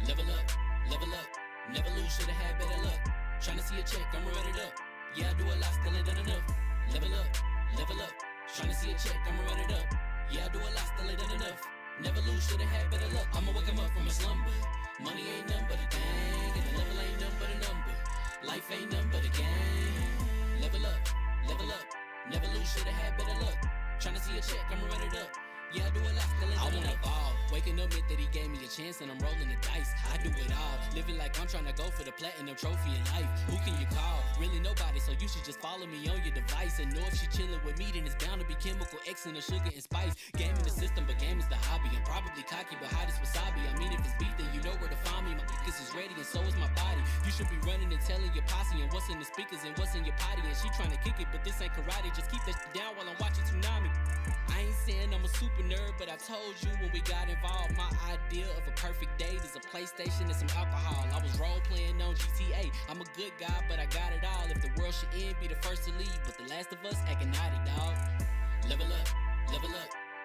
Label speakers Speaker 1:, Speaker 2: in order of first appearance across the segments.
Speaker 1: Level up, level up, never lose, should've had better luck. Tryna see a check, I'ma run it up. Yeah, I do a lot, still ain't done enough. Level up, level up, tryna see a check, I'ma run it up. Yeah, I do a lot, still ain't done enough. Never lose, should've had better luck. I'ma wake 'em up from a slumber. Money ain't nothing but a thing, and the level ain't nothing but a number. Life ain't nothing but a game. Level up, never lose, should've had better luck. Tryna see a check, I'ma run it up. Yeah, I do a lot, still ain't done enough. Ball. Waking up meant that he gave me a chance and I'm rolling the dice. I do it all, living like I'm trying to go for the platinum trophy in life. Who can you call? Really nobody, so you should just follow me on your device. And know if she chilling with me, then it's bound to be chemical X and the sugar and spice. Game in the system, but game is the hobby. I'm probably cocky, but hot as wasabi. I mean, if it's beef, then you know where to find me. My niggas is ready and so is my body. You should be running and telling your posse and what's in the speakers and what's in your potty. And she trying to kick it, but this ain't karate. Just keep that shit down while I'm watching Tsunami. I ain't saying I'm a super nerd, but I told you when we got involved, my idea of a perfect date is a PlayStation and some alcohol. I was role playing on GTA. I'm a good guy, but I got it all. If the world should end, be the first to leave, but the last of us acting naughty, dog. Level up,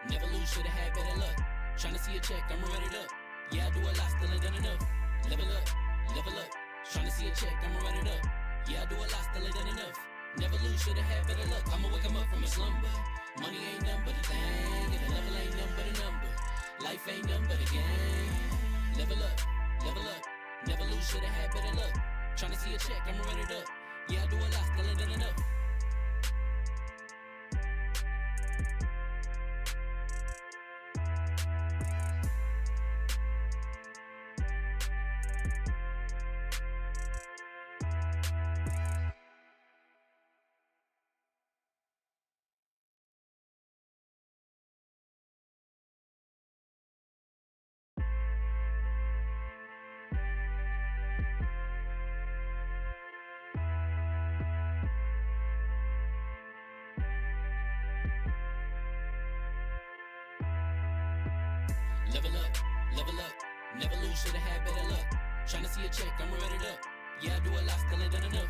Speaker 1: never lose, should've had better luck. Tryna see a check, I'ma run it up. Yeah, I do a lot, still ain't done enough. Level up, tryna see a check, I'ma run it up. Yeah, I do a lot, still ain't done enough. Never lose, should've had better luck. I'ma wake 'em up from a slumber. Money ain't nothing but a thing, and the level ain't nothing but a number. Life ain't nothing but a game. Level up, never lose, should've had better luck. Tryna see a check, I'ma run it up. Yeah, I do a lot, still ain't done enough. Level up, never lose, should've had better luck. Tryna see a check, I'ma run it up. Yeah, I do a lot, still ain't done enough.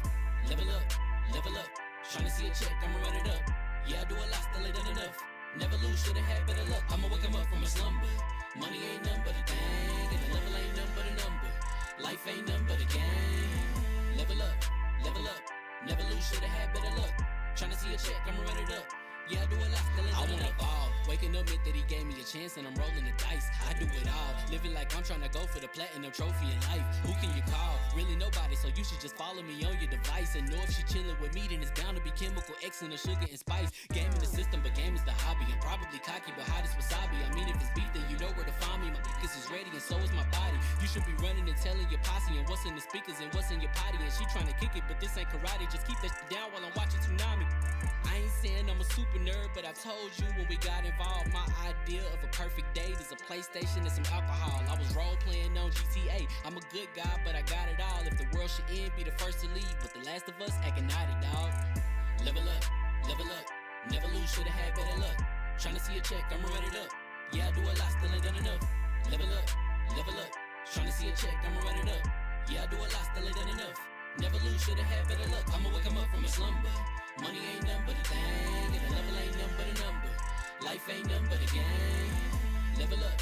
Speaker 1: Level up, tryna see a check, I'ma run it up. Yeah, I do a lot, still ain't done enough. Never lose, should've had better luck. I'ma wake 'em up from a slumber. Money ain't nothing but a thing, and the level ain't nothing but a number. Life ain't nothing but a game. Level up, never lose, should've had better luck. Tryna see a check, I'ma run it up. Yeah, I do a lot, still ain't done enough. Ball. Waking up meant that he gave me a chance and I'm rolling the dice. I do it all, living like I'm trying to go for the platinum trophy in life. Who can you call? Really nobody, so you should just follow me on your device. And know if she chilling with me, then it's bound to be chemical X and the sugar and spice. Game in the system, but game is the hobby. I'm probably cocky, but hot as wasabi. I mean, if it's beef, then you know where to find me. My niggas is ready and so is my body. You should be running and telling your posse and what's in the speakers and what's in your potty. And she trying to kick it, but this ain't karate. Just keep that shit down while I'm watching Tsunami. I ain't saying I'm a super nerd, but I told you when we got involved, my idea of a perfect date is a PlayStation and some alcohol. I was role playing on GTA. I'm a good guy, but I got it all. If the world should end, be the first to leave, but the last of us acting naughty, dog. Level up, never lose, should've had better luck. Tryna see a check, I'ma run it up. Yeah, I do a lot, still ain't done enough. Level up, tryna see a check, I'ma run it up. Yeah, I do a lot, still ain't done enough. Never lose, should've had better luck. I'ma wake 'em up from a slumber. Money ain't nothing but a thing, and the level ain't nothing but a number. Life ain't nothing but a game. Level up,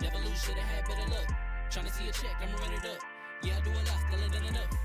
Speaker 1: never lose, should've had better luck. Tryna see a check, I'ma run it up. Yeah, I do a lot, still ain't done enough.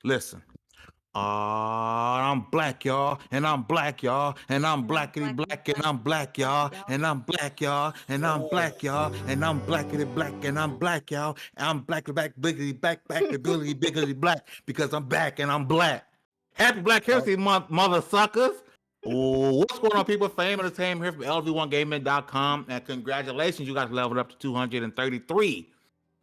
Speaker 2: Listen. I'm black, y'all, and I'm black, y'all, and I'm blackity black, and I'm black, y'all, and I'm black, y'all, and I'm black, y'all, and I'm blackity black, and I'm black, y'all, and I'm blackity black, biggity back, the biggity, biggity black, because I'm back and I'm black. Happy Black History Month, mother suckers. What's going on, people? Fame Entertainment here from LV1Gaming.com, and congratulations, you guys leveled up to 233.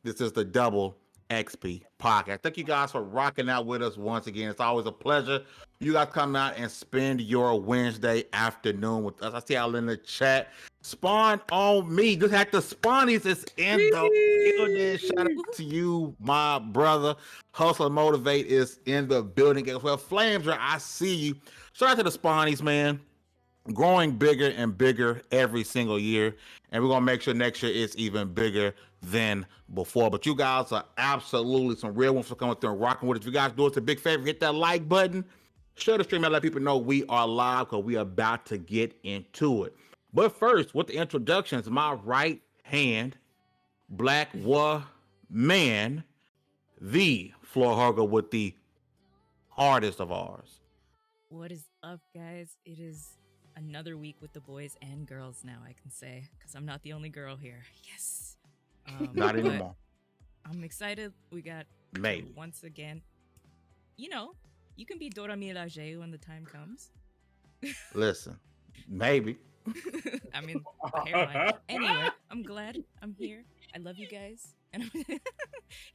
Speaker 2: This is the double XP podcast. Thank you guys for rocking out with us once again. It's always a pleasure. You guys come out and spend your Wednesday afternoon with us. I see y'all in the chat. Spawn on me. Just had the Spawnies is in the building. Shout out to you, my brother. Hustle and Motivate is in the building as well. Flames, I see you. Shout out to the Spawnies, man. Growing bigger and bigger every single year, and we're gonna make sure next year it's even bigger than before. But you guys are absolutely some real ones for coming through and rocking with us. If you guys do us a big favor, hit that like button, share the stream, and let people know we are live because we are about to get into it. But first, with the introductions, my right hand, black man, the floor hugger with the hardest of ours.
Speaker 3: What is up, guys? It is another week with the boys and girls now, I can say, because I'm not the only girl here. Yes.
Speaker 2: Not anymore.
Speaker 3: I'm excited. We got
Speaker 2: Maybe.
Speaker 3: Once again, you can be Dora Milaje when the time comes.
Speaker 2: Listen, maybe.
Speaker 3: I mean, the hairline. Anyway, I'm glad I'm here. I love you guys. And I'm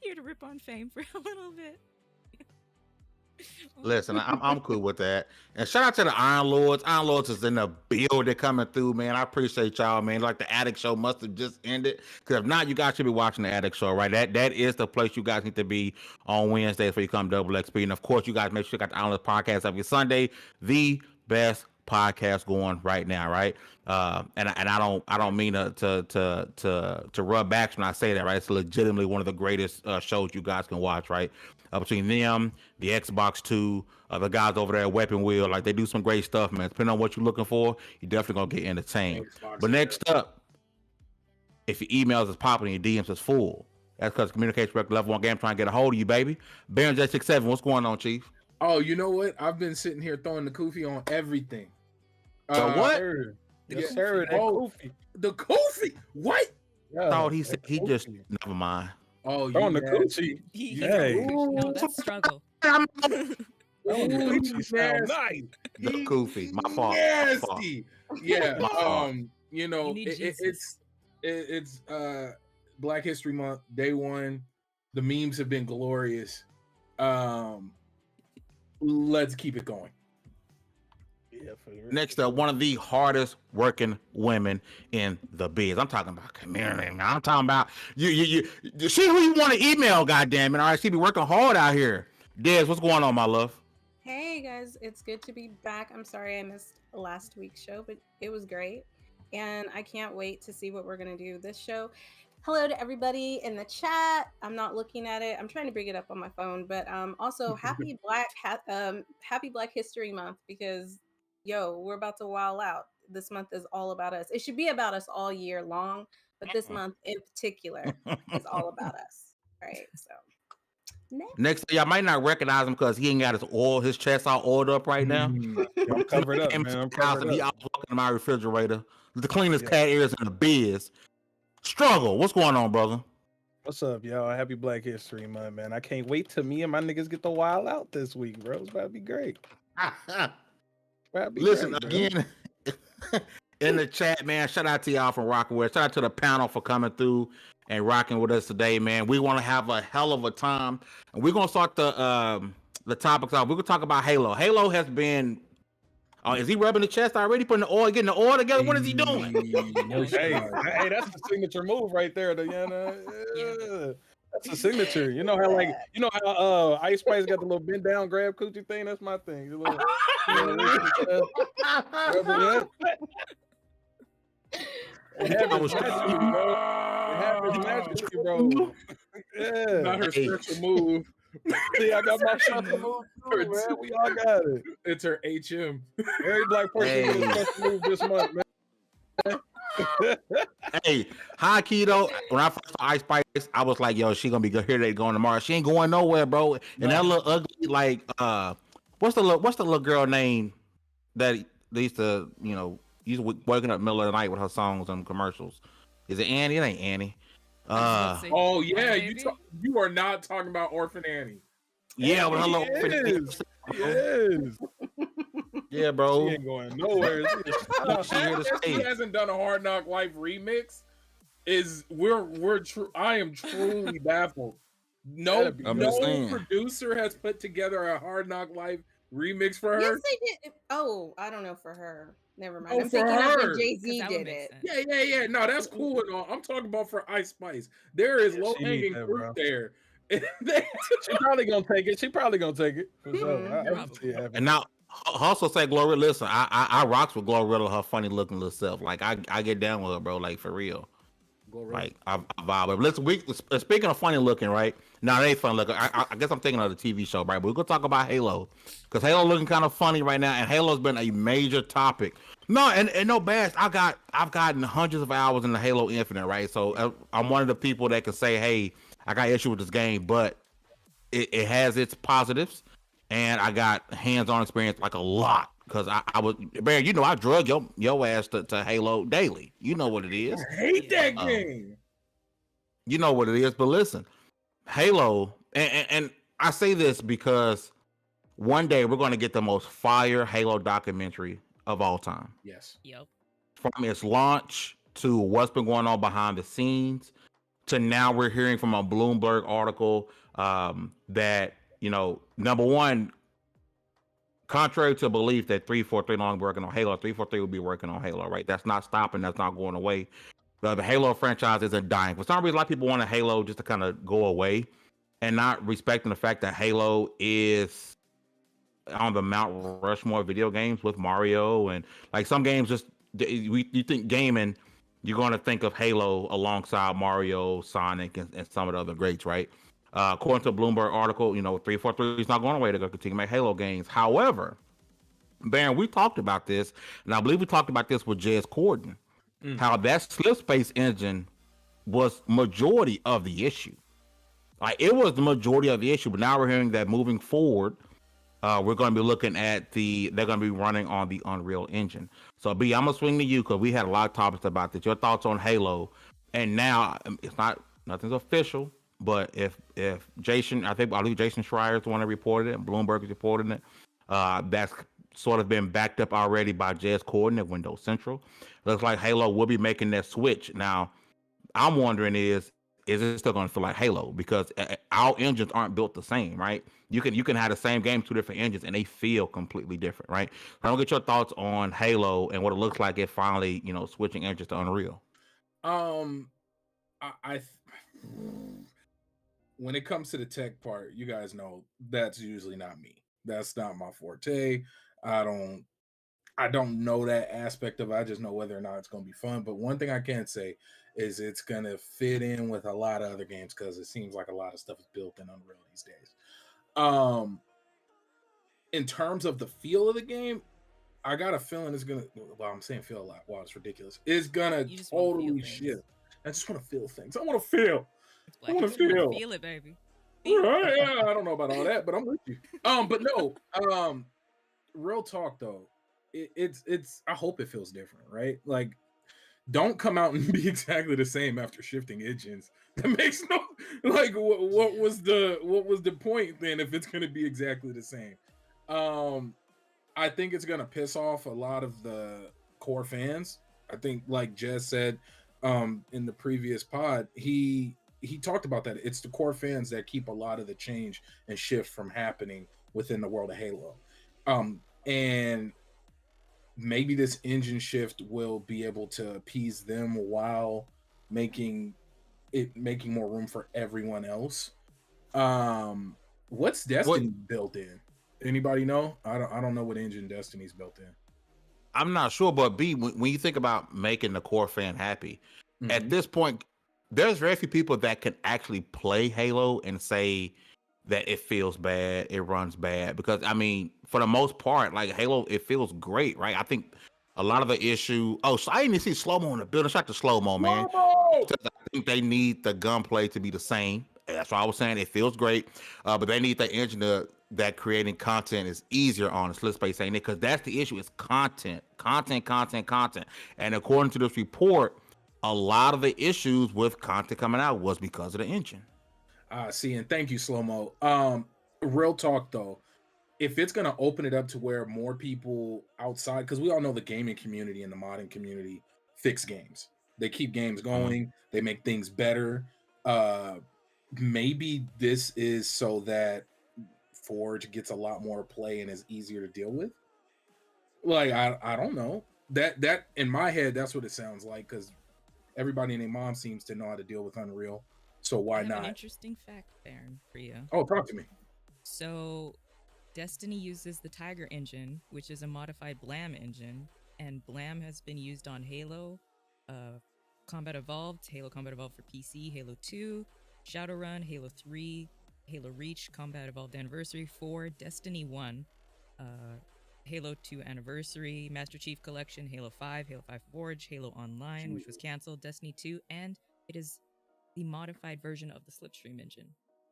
Speaker 3: here to rip on Fame for a little bit.
Speaker 2: Listen, I'm cool with that. And shout out to the Iron Lords. Iron Lords is in the building coming through, man. I appreciate y'all, man. Like the Addict Show must have just ended. Because if not, you guys should be watching the Addict Show, right? That is the place you guys need to be on Wednesdays for you come double XP. And of course, you guys make sure you got the Iron Lords podcast every Sunday. The best podcast going right now, right? And I don't mean to rub backs when I say that, right? It's legitimately one of the greatest shows you guys can watch, right? Between them, the Xbox 2, the guys over there at Weapon Wheel, like they do some great stuff, man. Depending on what you're looking for, you're definitely gonna get entertained. But next up, if your emails is popping and your DMs is full, that's because communication director level 1 game trying to get a hold of you, baby. Baron J67, what's going on, Chief?
Speaker 4: Oh, you know what? I've been sitting here throwing the kufi on everything.
Speaker 2: What?
Speaker 5: Yes, sir. That kufi.
Speaker 4: The kufi. What?
Speaker 2: I thought he said he just never mind.
Speaker 4: Oh,
Speaker 5: throwing the coochie.
Speaker 3: Hey. No, that's struggle.
Speaker 5: Oh, coochie sound nice.
Speaker 2: The Koofy, my fault.
Speaker 4: Nasty. Yeah.
Speaker 3: You need
Speaker 4: it's Black History Month, day one. The memes have been glorious. Let's keep it going.
Speaker 5: Yeah,
Speaker 2: next up, one of the hardest working women in the biz. I'm talking about community. I'm talking about you see who you want to email, goddammit. All right, she be working hard out here. Des, what's going on, my love?
Speaker 6: Hey guys, it's good to be back. I'm sorry I missed last week's show, but it was great. And I can't wait to see what we're going to do this show. Hello to everybody in the chat. I'm not looking at it. I'm trying to bring it up on my phone, but also happy Black History Month, because we're about to wild out. This month is all about us. It should be about us all year long, but this month in particular is all about us. All right, so
Speaker 2: next, y'all might not recognize him because he ain't got his chest all oiled up right now.
Speaker 5: I'm covered up, man. I'm covered
Speaker 2: He
Speaker 5: up.
Speaker 2: out looking in my refrigerator. The cleanest cat ears in the biz. Struggle, what's going on, brother?
Speaker 5: What's up, y'all? Happy Black History Month, man. I can't wait till me and my niggas get the wild out this week, bro. It's about to be great.
Speaker 2: Listen, again, in the chat, man, shout out to y'all from rocking with us. Shout out to the panel for coming through and rocking with us today, man. We want to have a hell of a time. And we're going to start the topics off. We're going to talk about Halo. Halo has been... is he rubbing the chest already? Putting the oil, getting the oil together? What is he doing?
Speaker 5: hey, that's the signature move right there, Diana. Yeah. That's a signature. You know how Ice Spice got the little bend down grab coochie thing? That's my thing. The little, It happens naturally, bro. It happens naturally, bro. Yeah.
Speaker 4: Not her special move.
Speaker 5: See, I got my special move too, man. We all got it.
Speaker 4: It's her HM.
Speaker 5: Every black person gets a special move this month, man.
Speaker 2: Hey, high key though, when I first saw Ice Spice, I was like, yo, she gonna be good here today, going tomorrow. She ain't going nowhere, bro. And that little ugly, like, what's the little girl name that they used to, waking up middle of the night with her songs and commercials? Is it Annie? It ain't Annie.
Speaker 4: Oh yeah, you are not talking about Orphan Annie.
Speaker 2: Yeah, with her little
Speaker 5: Yes.
Speaker 2: Yeah, bro.
Speaker 5: She ain't going nowhere.
Speaker 4: She hasn't done a Hard Knock Life remix. I am truly baffled. No,
Speaker 5: That'd be
Speaker 2: I'm
Speaker 4: no
Speaker 2: just saying.
Speaker 4: producer has put together a Hard Knock Life remix for her.
Speaker 6: Yes, they did. Oh, I don't know for her. Never mind.
Speaker 4: Oh,
Speaker 6: I'm
Speaker 4: for
Speaker 6: thinking of when
Speaker 4: her.
Speaker 6: Jay
Speaker 3: 'Cause
Speaker 6: Z
Speaker 3: that would
Speaker 6: did
Speaker 3: make
Speaker 6: it.
Speaker 3: sense.
Speaker 4: Yeah. No, that's cool and all. I'm talking about for Ice Spice. There is
Speaker 5: Yeah,
Speaker 4: low
Speaker 5: she needs
Speaker 4: hanging
Speaker 5: that,
Speaker 4: fruit
Speaker 5: bro.
Speaker 4: there.
Speaker 5: She probably gonna take it. For sure. I can see it
Speaker 3: Probably.
Speaker 5: happen.
Speaker 2: And now, Hustle say, Gloria, listen, I rocks with Glorilla, her funny looking little self. Like, I get down with her, bro. Like, for real. Like, I vibe. But listen, speaking of funny looking, right? Now, it ain't funny looking. I guess I'm thinking of the TV show, right? But we're going to talk about Halo. Because Halo looking kind of funny right now. And Halo's been a major topic. No, and no bash. I've gotten hundreds of hours in the Halo Infinite, right? So I'm one of the people that can say, hey, I got issue with this game, but it has its positives, and I got hands-on experience like a lot because I was Bear. You know, I drug your ass to Halo daily. You know what it is.
Speaker 4: I hate that
Speaker 2: Um,
Speaker 4: game.
Speaker 2: You know what it is. But listen, Halo, and I say this because one day we're going to get the most fire Halo documentary of all time.
Speaker 4: Yes.
Speaker 3: Yep.
Speaker 2: From its launch to what's been going on behind the scenes to now we're hearing from a Bloomberg article that, you know, number one, contrary to belief that 343 no longer working on Halo, 343 will be working on Halo, right? That's not stopping. That's not going away. The Halo franchise isn't dying. For some reason, a lot of people want a Halo just to kind of go away and not respecting the fact that Halo is on the Mount Rushmore video games with Mario and like some games just you think gaming, you're going to think of Halo alongside Mario, Sonic, and some of the other greats, right? According to a Bloomberg article, you know, 343 is not going away. They're going to continue to make Halo games. However, Baron, we talked about this, and I believe we talked about this with Jez Corden, how that slip space engine was majority of the issue. Like it was the majority of the issue, but now we're hearing that moving forward, we're going to be looking at they're going to be running on the Unreal Engine. So, B, I'm going to swing to you because we had a lot of topics about this. Your thoughts on Halo. And now, it's nothing's official, but if Jason, I believe Jason Schreier is the one that reported it, and Bloomberg is reporting it, that's sort of been backed up already by Jez Corden at Windows Central. Looks like Halo will be making that switch. Now, I'm wondering is it still going to feel like Halo? Because our engines aren't built the same, right? You can have the same game, two different engines, and they feel completely different, right? So I don't get your thoughts on Halo and what it looks like it finally, you know, switching engines to Unreal.
Speaker 4: I when it comes to the tech part, you guys know that's usually not me. That's not my forte. I don't know that aspect of it. I just know whether or not it's going to be fun. But one thing I can say is it's going to fit in with a lot of other games because it seems like a lot of stuff is built in Unreal these days. In terms of the feel of the game, I got a feeling it's going to, well, I'm saying feel a lot. Wow, it's ridiculous. It's going to totally shift. I just want to feel things. I want to feel. I want to feel.
Speaker 3: Feel it, baby.
Speaker 4: Right, yeah, I don't know about all that, but I'm with you. But no, real talk though. It's I hope it feels different, right? Like don't come out and be exactly the same after shifting engines. That makes no like what was the point then if it's gonna be exactly the same? I think it's gonna piss off a lot of the core fans. I think like Jez said in the previous pod, he talked about that. It's the core fans that keep a lot of the change and shift from happening within the world of Halo. And maybe this engine shift will be able to appease them while making more room for everyone else. What's Destiny built in? Anybody know? I don't know what engine Destiny's built in.
Speaker 2: I'm not sure, but B, when you think about making the core fan happy, at this point, there's very few people that can actually play Halo and say that it feels bad, it runs bad. Because I mean, for the most part, like Halo, it feels great, right? I think a lot of the issue. Oh, so I didn't see slow mo in the building. Shout to slow mo, man. Because I think they need the gunplay to be the same. That's why I was saying it feels great, but they need the engine that creating content is easier on the slip space, ain't it? Because that's the issue. It's content. And according to this report, a lot of the issues with content coming out was because of the engine.
Speaker 4: See, and thank you, Slow Mo. Real talk though, if it's gonna open it up to where more people outside, because we all know the gaming community and the modding community fix games. They keep games going. They make things better. maybe this is so that Forge gets a lot more play and is easier to deal with. Like I don't know. That in my head, that's what it sounds like, because everybody and their mom seems to know how to deal with Unreal. So
Speaker 3: I
Speaker 4: why
Speaker 3: have an
Speaker 4: not?
Speaker 3: interesting fact, Baron, for you.
Speaker 4: Oh, talk to me.
Speaker 3: So, Destiny uses the Tiger engine, which is a modified Blam engine, and Blam has been used on Halo, Combat Evolved, Halo Combat Evolved for PC, Halo 2, Shadowrun, Halo 3, Halo Reach, Combat Evolved Anniversary 4, Destiny 1, Halo 2 Anniversary, Master Chief Collection, Halo 5, Halo 5 Forge, Halo Online, which was canceled, Destiny 2, and it is the modified version of the Slipstream engine.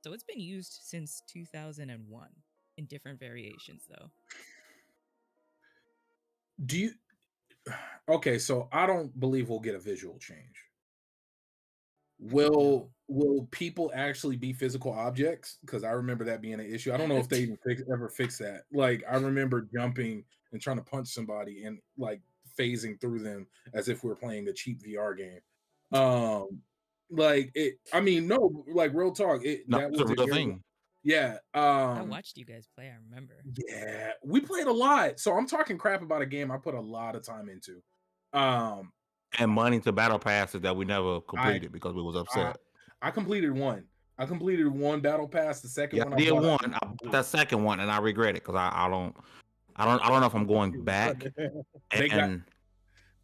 Speaker 3: So it's been used since 2001 in different variations, though.
Speaker 4: Do you? Okay, so I don't believe we'll get a visual change. Will people actually be physical objects? Because I remember that being an issue. I don't know if they even ever fix that. Like I remember jumping and trying to punch somebody and like phasing through them as if we were playing a cheap VR game. Like it. I mean, no, like real talk.
Speaker 2: No,
Speaker 4: That
Speaker 2: it's a
Speaker 4: was
Speaker 2: real
Speaker 4: very-
Speaker 2: thing.
Speaker 4: Yeah.
Speaker 3: I watched you guys play, I remember.
Speaker 4: Yeah, we played a lot. So I'm talking crap about a game I put a lot of time into.
Speaker 2: And money to battle passes that we never completed because we was upset.
Speaker 4: I completed one. I completed one battle pass. The second
Speaker 2: Yeah,
Speaker 4: one
Speaker 2: I did
Speaker 4: bought
Speaker 2: one. I bought that second one, and I regret it because I don't know if I'm going back.
Speaker 4: They got-
Speaker 2: And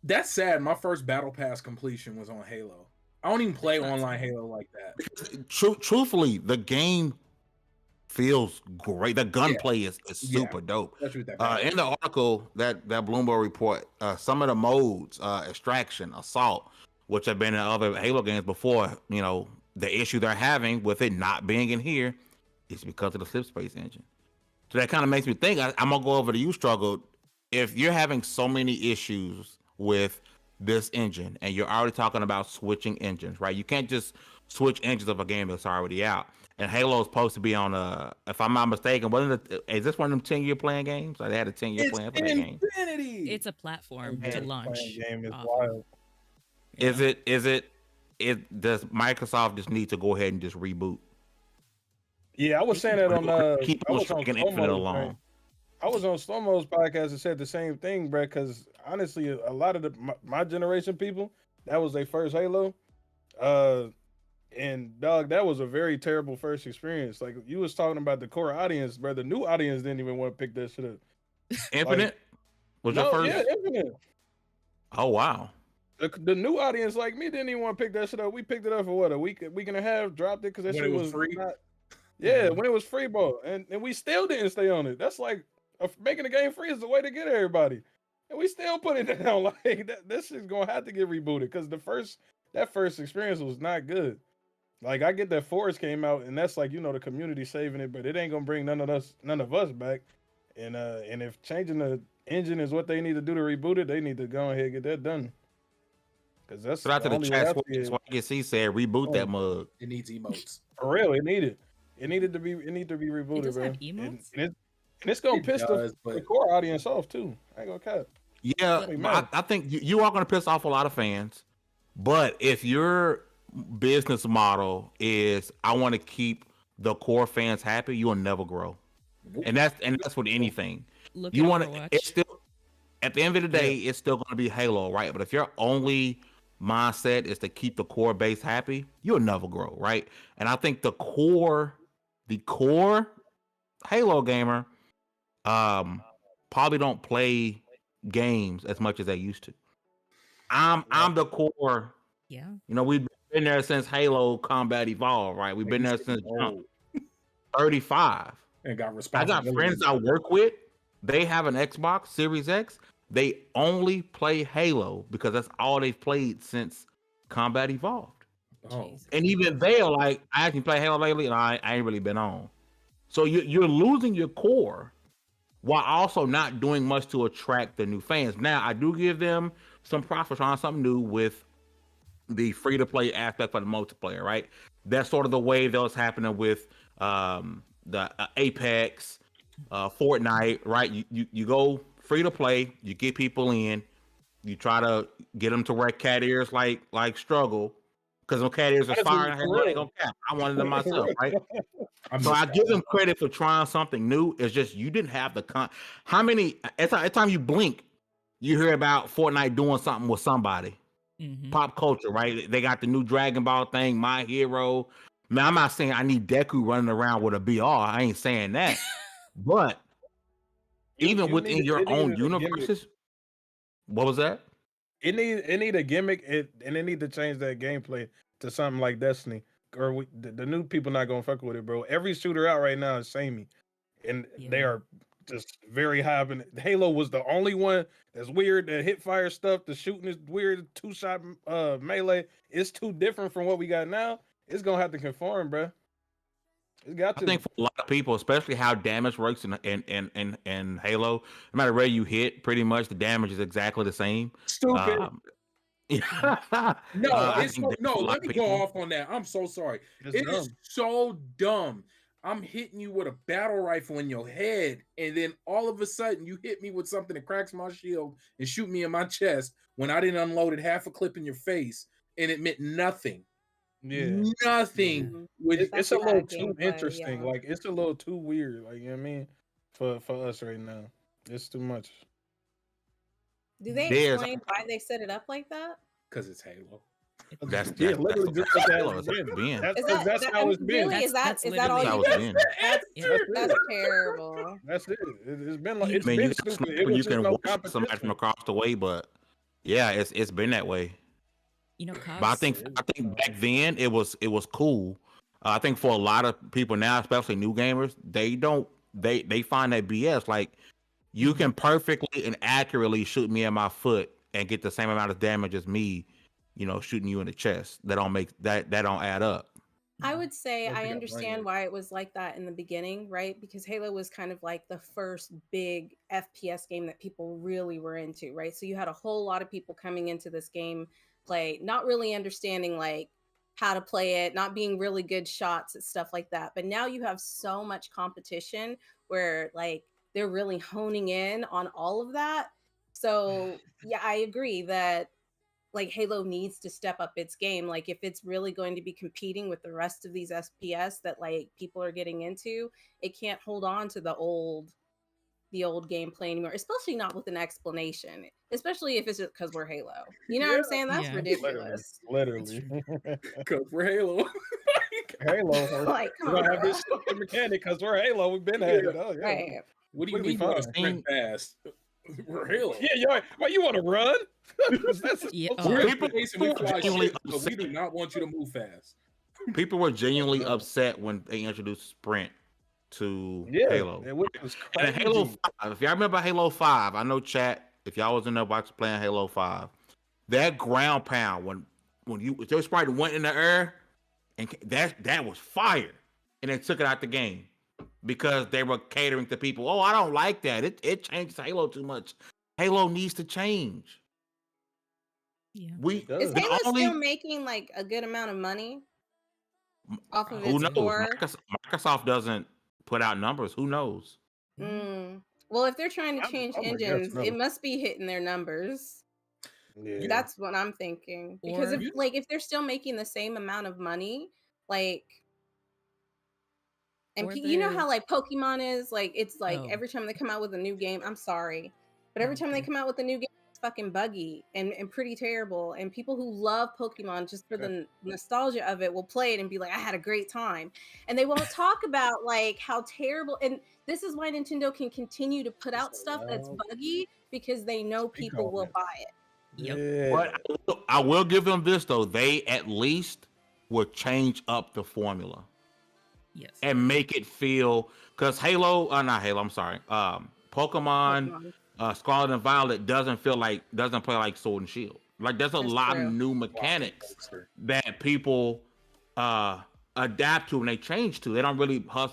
Speaker 4: That's sad. My first battle pass completion was on Halo. I don't even play
Speaker 3: That's
Speaker 4: online
Speaker 3: sad.
Speaker 4: Halo like that.
Speaker 2: truthfully, the game feels great. The gunplay is super dope.
Speaker 4: Especially with that battle.
Speaker 2: In the article that Bloomberg report, some of the modes, extraction, assault, which have been in other Halo games before, you know, the issue they're having with it not being in here is because of the Slipspace engine. So that kind of makes me think. I'm gonna go over to you, Struggle. If you're having so many issues with this engine, and you're already talking about switching engines, right? You can't just switch engines of a game that's already out. And Halo is supposed to be on if I'm not mistaken, is this one of them 10-year plan games? Like they had a 10-year plan for that game.
Speaker 4: Infinity.
Speaker 3: It's a platform to launch.
Speaker 5: Playing game is
Speaker 3: off of.
Speaker 5: wild.
Speaker 2: Is it does Microsoft just need to go ahead and just reboot?
Speaker 5: Yeah, I was saying that on
Speaker 2: Keep
Speaker 5: I
Speaker 2: on
Speaker 5: was on
Speaker 2: striking Infinite
Speaker 5: Slow-Mo's,
Speaker 2: along.
Speaker 5: right? I was on Slow-Mo's podcast and said the same thing, Brett, because honestly, a lot of my generation people, that was their first Halo. And dog, that was a very terrible first experience. Like you was talking about the core audience, bro. The new audience didn't even want to pick that shit up.
Speaker 2: Infinite was your
Speaker 5: No,
Speaker 2: first?
Speaker 5: yeah, Infinite.
Speaker 2: Oh wow.
Speaker 5: The new audience like me didn't even want to pick that shit up. We picked it up for what, a week and a half, dropped it because that
Speaker 4: When
Speaker 5: shit
Speaker 4: it was free?
Speaker 5: Yeah, when it was free, bro. And we still didn't stay on it. That's like making the game free is the way to get everybody. And we still put it down. Like this is gonna have to get rebooted because that first experience was not good. Like I get that Forest came out and that's like, you know, the community saving it, but it ain't gonna bring none of us back. And if changing the engine is what they need to do to reboot it, they need to go ahead and get that done. Because that's
Speaker 2: Shout out to the
Speaker 5: only way I
Speaker 2: chat.
Speaker 5: see it.
Speaker 2: Swaggy said reboot that mug.
Speaker 4: It needs emotes.
Speaker 5: For real, it needed to be rebooted,
Speaker 3: does
Speaker 5: bro.
Speaker 3: have emotes?
Speaker 5: And it's gonna
Speaker 4: It
Speaker 5: piss
Speaker 4: does,
Speaker 5: the
Speaker 4: but-
Speaker 5: core audience off too. I ain't gonna cap.
Speaker 2: Yeah,
Speaker 5: Hey,
Speaker 2: but
Speaker 5: man.
Speaker 2: I think you are going to piss off a lot of fans. But if your business model is I want to keep the core fans happy, you will never grow. And that's with anything.
Speaker 3: Look
Speaker 2: You
Speaker 3: at
Speaker 2: want to.
Speaker 3: Overwatch.
Speaker 2: It's still at the end of the day, it's still going to be Halo, right? But if your only mindset is to keep the core base happy, you'll never grow, right? And I think the core Halo gamer, probably don't play games as much as they used to. I'm the core.
Speaker 3: Yeah.
Speaker 2: You know, we've been there since Halo Combat Evolved, right? We've been there since jump. 35.
Speaker 4: And got
Speaker 2: I
Speaker 4: responsibility.
Speaker 2: got friends I work with. They have an Xbox Series X. They only play Halo because that's all they've played since Combat Evolved.
Speaker 4: Oh,
Speaker 3: Jesus.
Speaker 2: And even they're like, I actually play Halo lately, and I ain't really been on. So you're losing your core while also not doing much to attract the new fans. Now, I do give them some props for trying something new with the free-to-play aspect for the multiplayer, right? That's sort of the way that was happening with the Apex, Fortnite, right? You go free-to-play, you get people in, you try to get them to wear cat ears like Struggle, because okay, there's a
Speaker 5: Honestly,
Speaker 2: fire in
Speaker 5: for
Speaker 2: Halo. I ain't
Speaker 5: real.
Speaker 2: gonna cap. I wanted them myself, right?
Speaker 4: I
Speaker 2: So I
Speaker 4: missed
Speaker 2: give
Speaker 4: that
Speaker 2: them credit for trying something new. It's just you didn't have the How many? Every time you blink, you hear about Fortnite doing something with somebody.
Speaker 3: Mhm.
Speaker 2: Pop culture, right? They got the new Dragon Ball thing, My Hero. Man, I'm not saying I need Deku running around with a BR. I ain't saying that. But even within your
Speaker 5: it
Speaker 2: own
Speaker 5: needed a gimmick.
Speaker 2: universes, what was that?
Speaker 5: It need a gimmick, and it need to change that gameplay to something like Destiny. Or the new people not gonna fuck with it, bro. Every shooter out right now is samey, and they
Speaker 3: Yeah.
Speaker 5: are just very high. And Halo was the only one that's weird. The hit fire stuff, the shooting is weird. 2-shot melee. It's too different from what we got now. It's gonna have to conform, bro. It's got
Speaker 2: I
Speaker 5: to.
Speaker 2: think for a lot of people, especially how damage works in Halo, no matter where you hit, pretty much the damage is exactly the same.
Speaker 4: Stupid. No,
Speaker 2: I
Speaker 4: it's
Speaker 2: think
Speaker 4: so, no.
Speaker 2: for a lot
Speaker 4: Let
Speaker 2: of
Speaker 4: me go
Speaker 2: people,
Speaker 4: off on that. I'm so sorry.
Speaker 5: It's
Speaker 4: It is
Speaker 5: dumb.
Speaker 4: so dumb. I'm hitting you with a battle rifle in your head, and then all of a sudden you hit me with something that cracks my shield and shoot me in my chest when I didn't unload it half a clip in your face, and it meant nothing.
Speaker 5: Yeah.
Speaker 4: Nothing.
Speaker 6: Mhm.
Speaker 4: With
Speaker 5: It's
Speaker 6: That's
Speaker 5: a little
Speaker 6: bad
Speaker 5: too
Speaker 6: gameplay,
Speaker 5: interesting.
Speaker 6: yeah.
Speaker 5: Like it's a little too weird. Like you know what I mean, for us right now, it's too much.
Speaker 6: Do they
Speaker 2: there's
Speaker 6: explain why they set it up like that?
Speaker 4: because it's Halo.
Speaker 2: that's
Speaker 5: Yeah,
Speaker 2: that's
Speaker 5: literally
Speaker 2: that's
Speaker 5: just like that
Speaker 2: Halo.
Speaker 5: has
Speaker 2: That's how
Speaker 5: been.
Speaker 2: it's been.
Speaker 5: That's
Speaker 6: Is
Speaker 5: because
Speaker 6: that,
Speaker 5: that's
Speaker 6: that
Speaker 5: how
Speaker 6: I mean,
Speaker 5: it's been.
Speaker 6: really?
Speaker 3: That's
Speaker 6: Is that all
Speaker 2: That's
Speaker 6: you
Speaker 2: how
Speaker 6: guys?
Speaker 2: it's been.
Speaker 6: That's
Speaker 3: Yeah.
Speaker 6: that's terrible.
Speaker 5: That's it. It's been like
Speaker 3: You-
Speaker 5: it's
Speaker 2: I mean, you
Speaker 5: been
Speaker 2: got
Speaker 5: stupid. It
Speaker 2: sniper,
Speaker 5: was
Speaker 2: you
Speaker 5: just
Speaker 2: can
Speaker 5: no
Speaker 2: watch somebody from
Speaker 5: competition.
Speaker 2: across the way, but yeah, it's been that way.
Speaker 3: You know,
Speaker 2: But I
Speaker 3: cops.
Speaker 2: think back then it was cool. I think for a lot of people now, especially new gamers, they find that BS. Like you can perfectly and accurately shoot me in my foot and get the same amount of damage as me, shooting you in the chest. That don't add up.
Speaker 6: I would say
Speaker 4: Once
Speaker 6: I
Speaker 4: you got
Speaker 6: understand
Speaker 4: brain.
Speaker 6: why it was like that in the beginning, right? Because Halo was kind of like the first big FPS game that people really were into, right? So you had a whole lot of people coming into this game play, not really understanding like how to play it, not being really good shots and stuff like that. But now you have so much competition where like they're really honing in on all of that. So yeah, I agree that like Halo needs to step up its game. Like if it's really going to be competing with the rest of these SPS that like people are getting into, it can't hold on to the old gameplay anymore, especially not with an explanation, especially if it's just because we're Halo. You know what I'm saying? That's
Speaker 3: Yeah.
Speaker 6: ridiculous.
Speaker 5: Literally.
Speaker 4: Because we're Halo.
Speaker 5: Halo.
Speaker 6: Like,
Speaker 5: We
Speaker 6: come
Speaker 5: don't have
Speaker 6: on.
Speaker 5: this stupid mechanic because we're Halo. We've been at it. Oh yeah.
Speaker 6: Right.
Speaker 4: What do you
Speaker 5: Completely
Speaker 4: mean you want to
Speaker 5: fine.
Speaker 4: sprint fast? We're Halo.
Speaker 5: Yeah, yo, why you want to run? That's
Speaker 3: Yeah,
Speaker 4: We're in
Speaker 2: People-
Speaker 4: space and we fly
Speaker 2: genuinely
Speaker 4: ships, but we do not want you to move fast.
Speaker 2: People were genuinely
Speaker 5: No.
Speaker 2: upset when they introduced sprint to
Speaker 5: Yeah,
Speaker 2: Halo.
Speaker 5: it was
Speaker 2: And
Speaker 5: crazy.
Speaker 2: Halo 5, if y'all remember Halo 5, I know chat, if y'all was in there watching playing Halo 5, that ground pound when your sprite went in the air, and that was fire. And they took it out the game because they were catering to people. Oh, I don't like that. It changes Halo too much. Halo needs to change.
Speaker 3: yeah.
Speaker 2: We
Speaker 5: It
Speaker 6: Is
Speaker 5: does.
Speaker 6: Halo
Speaker 2: only-
Speaker 6: still making like a good amount of money off of
Speaker 2: who
Speaker 6: its
Speaker 2: knows?
Speaker 6: core?
Speaker 2: Microsoft doesn't put out numbers. Who knows?
Speaker 6: Mm. Well, if they're trying to
Speaker 5: I'm-
Speaker 6: change
Speaker 5: I'm gonna guess
Speaker 6: engines,
Speaker 5: no.
Speaker 6: it must be hitting their numbers.
Speaker 5: Yeah.
Speaker 6: That's what I'm thinking. Because
Speaker 3: Or-
Speaker 6: if they're still making the same amount of money, like, and
Speaker 3: Or
Speaker 6: you know
Speaker 3: they're-
Speaker 6: how like Pokemon is, like it's like
Speaker 3: Oh.
Speaker 6: every time they come out with a new game, I'm sorry, but every time they
Speaker 3: Okay.
Speaker 6: come out with a new game, it's fucking buggy and pretty terrible. And people who love Pokemon just for the nostalgia of it will play it and be like, I had a great time, and they won't talk about like how terrible. And this is why Nintendo can continue to put out stuff that's buggy because they know
Speaker 5: Speak
Speaker 6: people
Speaker 5: on
Speaker 6: will
Speaker 5: it.
Speaker 6: buy it.
Speaker 3: Yep.
Speaker 5: Yeah.
Speaker 2: But I will give them this though. They at least will change up the formula
Speaker 3: Yes.
Speaker 2: and make it feel, because not Halo, I'm sorry. Pokemon Scarlet and Violet doesn't play like Sword and Shield. Like there's a
Speaker 6: That's
Speaker 2: lot
Speaker 6: true.
Speaker 2: of new mechanics that people adapt to and they change to. They don't really fuss.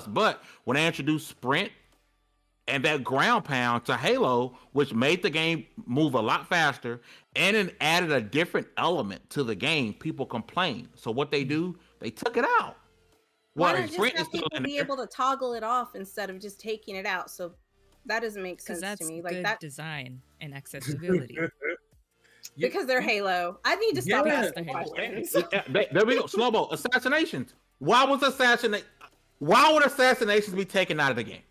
Speaker 2: But when they introduced Sprint and that ground pound to Halo, which made the game move a lot faster, and it added a different element to the game, people complained. So what they do, they took it out.
Speaker 6: Why
Speaker 2: Well,
Speaker 6: not just
Speaker 2: Sprint is
Speaker 6: have
Speaker 2: still
Speaker 6: people
Speaker 2: in
Speaker 6: be
Speaker 2: there.
Speaker 6: able to toggle it off instead of just taking it out? So that doesn't make
Speaker 3: Because
Speaker 6: sense to
Speaker 3: that's
Speaker 6: me. Like
Speaker 3: good
Speaker 6: that.
Speaker 3: design and accessibility.
Speaker 6: Because they're Halo. I need to stop
Speaker 4: Yeah.
Speaker 6: asking
Speaker 3: Halo.
Speaker 6: questions.
Speaker 2: There we go. Slow-mo. Assassinations. Why would assassinations be taken out of the game?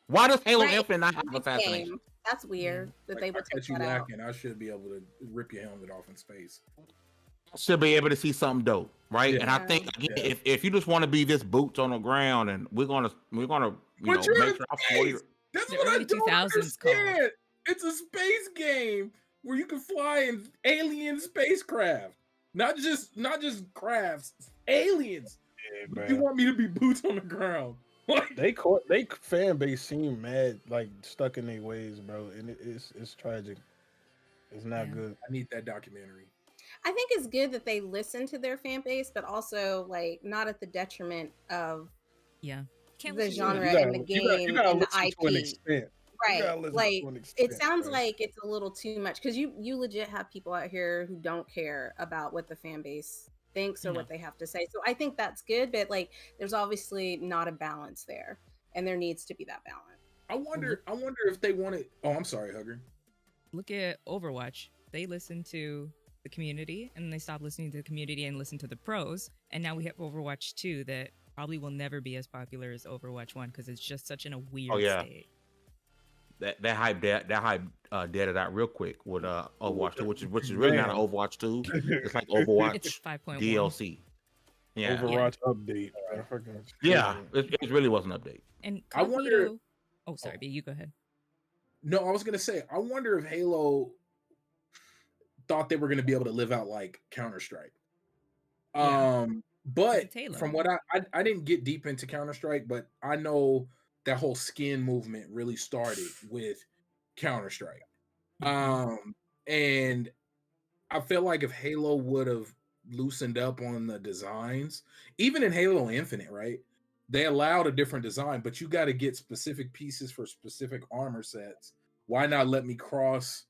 Speaker 2: Why does Halo
Speaker 6: Right.
Speaker 2: Infinite not have
Speaker 6: This
Speaker 2: assassinations?
Speaker 6: game. That's weird that they would take
Speaker 4: you
Speaker 6: that out.
Speaker 4: lacking. I should be able to rip your helmet off in space.
Speaker 2: Should be able to see something dope, right?
Speaker 4: Yeah.
Speaker 2: And I think again, if you just want to be this boots on the ground, and we're gonna you know
Speaker 4: But you're
Speaker 2: make
Speaker 4: in
Speaker 2: sure our 40.
Speaker 4: space. That's
Speaker 3: The
Speaker 4: what I
Speaker 3: early
Speaker 4: don't
Speaker 3: 2000s called.
Speaker 4: understand. It's a space game where you can fly in alien spacecraft, not just crafts, aliens.
Speaker 5: Yeah,
Speaker 4: You
Speaker 5: man.
Speaker 4: want me to be boots on the ground? Like,
Speaker 5: They fan base seem mad, like stuck in their ways, bro, and it's tragic. It's not
Speaker 3: Yeah.
Speaker 5: good.
Speaker 4: I need that documentary.
Speaker 6: I think it's good that they listen to their fan base, but also like not at the detriment of
Speaker 3: Yeah. Can't
Speaker 6: the
Speaker 3: listen to
Speaker 6: genre
Speaker 3: it.
Speaker 6: and the game
Speaker 5: You gotta
Speaker 6: and the
Speaker 5: listen to an
Speaker 6: IP.
Speaker 5: extent.
Speaker 6: Right.
Speaker 5: gotta listen
Speaker 6: Like
Speaker 5: to an
Speaker 6: it
Speaker 5: extent,
Speaker 6: sounds
Speaker 5: bro.
Speaker 6: like it's a little too much because you legit have people out here who don't care about what the fan base thinks or
Speaker 3: No.
Speaker 6: what they have to say. So I think that's good, but like there's obviously not a balance there, and there needs to be that balance.
Speaker 4: I wonder if they wanted. Oh, I'm sorry, Hugger.
Speaker 3: Look at Overwatch. They listen to the community and they stop listening to the community and listen to the pros. And now we have Overwatch 2 that probably will never be as popular as Overwatch 1 because it's just such in a weird state.
Speaker 2: That hype dead it out real quick with Overwatch 2, which is really not an Overwatch 2. It's like Overwatch
Speaker 3: It's 5.1.
Speaker 2: DLC. Yeah.
Speaker 5: Overwatch update.
Speaker 2: Yeah. It really was an update.
Speaker 3: And
Speaker 4: I wonder-
Speaker 3: Cognito... Oh, sorry, B, you go ahead.
Speaker 4: No, I was gonna say. I wonder if Halo thought they were gonna be able to live out like Counter-Strike.
Speaker 3: Yeah.
Speaker 4: But
Speaker 3: It's Halo.
Speaker 4: from what I didn't get deep into Counter-Strike, but I know that whole skin movement really started with Counter-Strike. And I feel like if Halo would have loosened up on the designs, even in Halo Infinite, right? They allowed a different design, but you got to get specific pieces for specific armor sets. Why not let me cross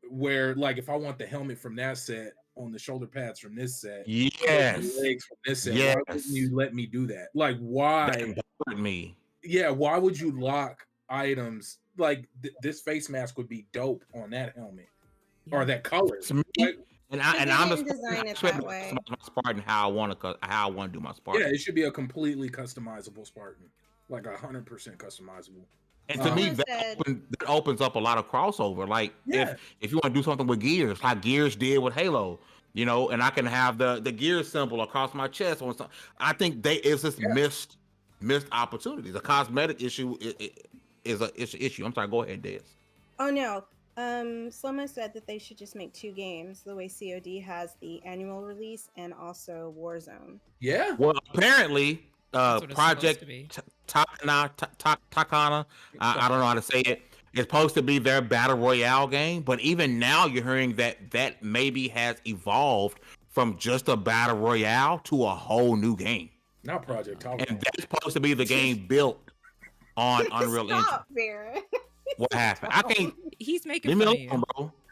Speaker 4: where, like, if I want the helmet from that set on the shoulder pads from this set,
Speaker 2: Yes.
Speaker 4: the legs from this set,
Speaker 2: Yes.
Speaker 4: why wouldn't you let me do that? Like, why?
Speaker 2: That bothered me.
Speaker 4: Yeah, why would you lock items like this face mask would be dope on that helmet or that color?
Speaker 2: To me,
Speaker 4: Like,
Speaker 2: and
Speaker 6: If they
Speaker 2: I'm
Speaker 6: didn't
Speaker 2: just
Speaker 6: design it that way.
Speaker 2: my Spartan how I want to do my Spartan.
Speaker 4: yeah, it should be a completely customizable Spartan, like 100% customizable.
Speaker 2: And to me,
Speaker 6: Someone said-
Speaker 2: that opens up a lot of crossover. Like
Speaker 4: Yeah.
Speaker 2: if you want to do something with Gears, like Gears did with Halo, you know, and I can have the Gears symbol across my chest on something. I think it's just missed opportunities. A cosmetic issue is an issue. I'm sorry. Go ahead, Des.
Speaker 6: Oh no. Slomo said that they should just make 2 games the way COD has the annual release and also Warzone.
Speaker 4: Yeah.
Speaker 2: Well, apparently,
Speaker 3: That's what it's
Speaker 2: Project
Speaker 3: supposed to be.
Speaker 2: Takana, I don't know how to say it. It's supposed to be their battle royale game, but even now you're hearing that maybe has evolved from just a battle royale to a whole new game,
Speaker 4: Not Project Talk.
Speaker 2: and that's supposed to be the game built on Unreal Engine.
Speaker 6: Stop, Baron.
Speaker 2: What happened? I can't.
Speaker 3: He's making
Speaker 2: Leave me
Speaker 3: fun of you.
Speaker 2: alone,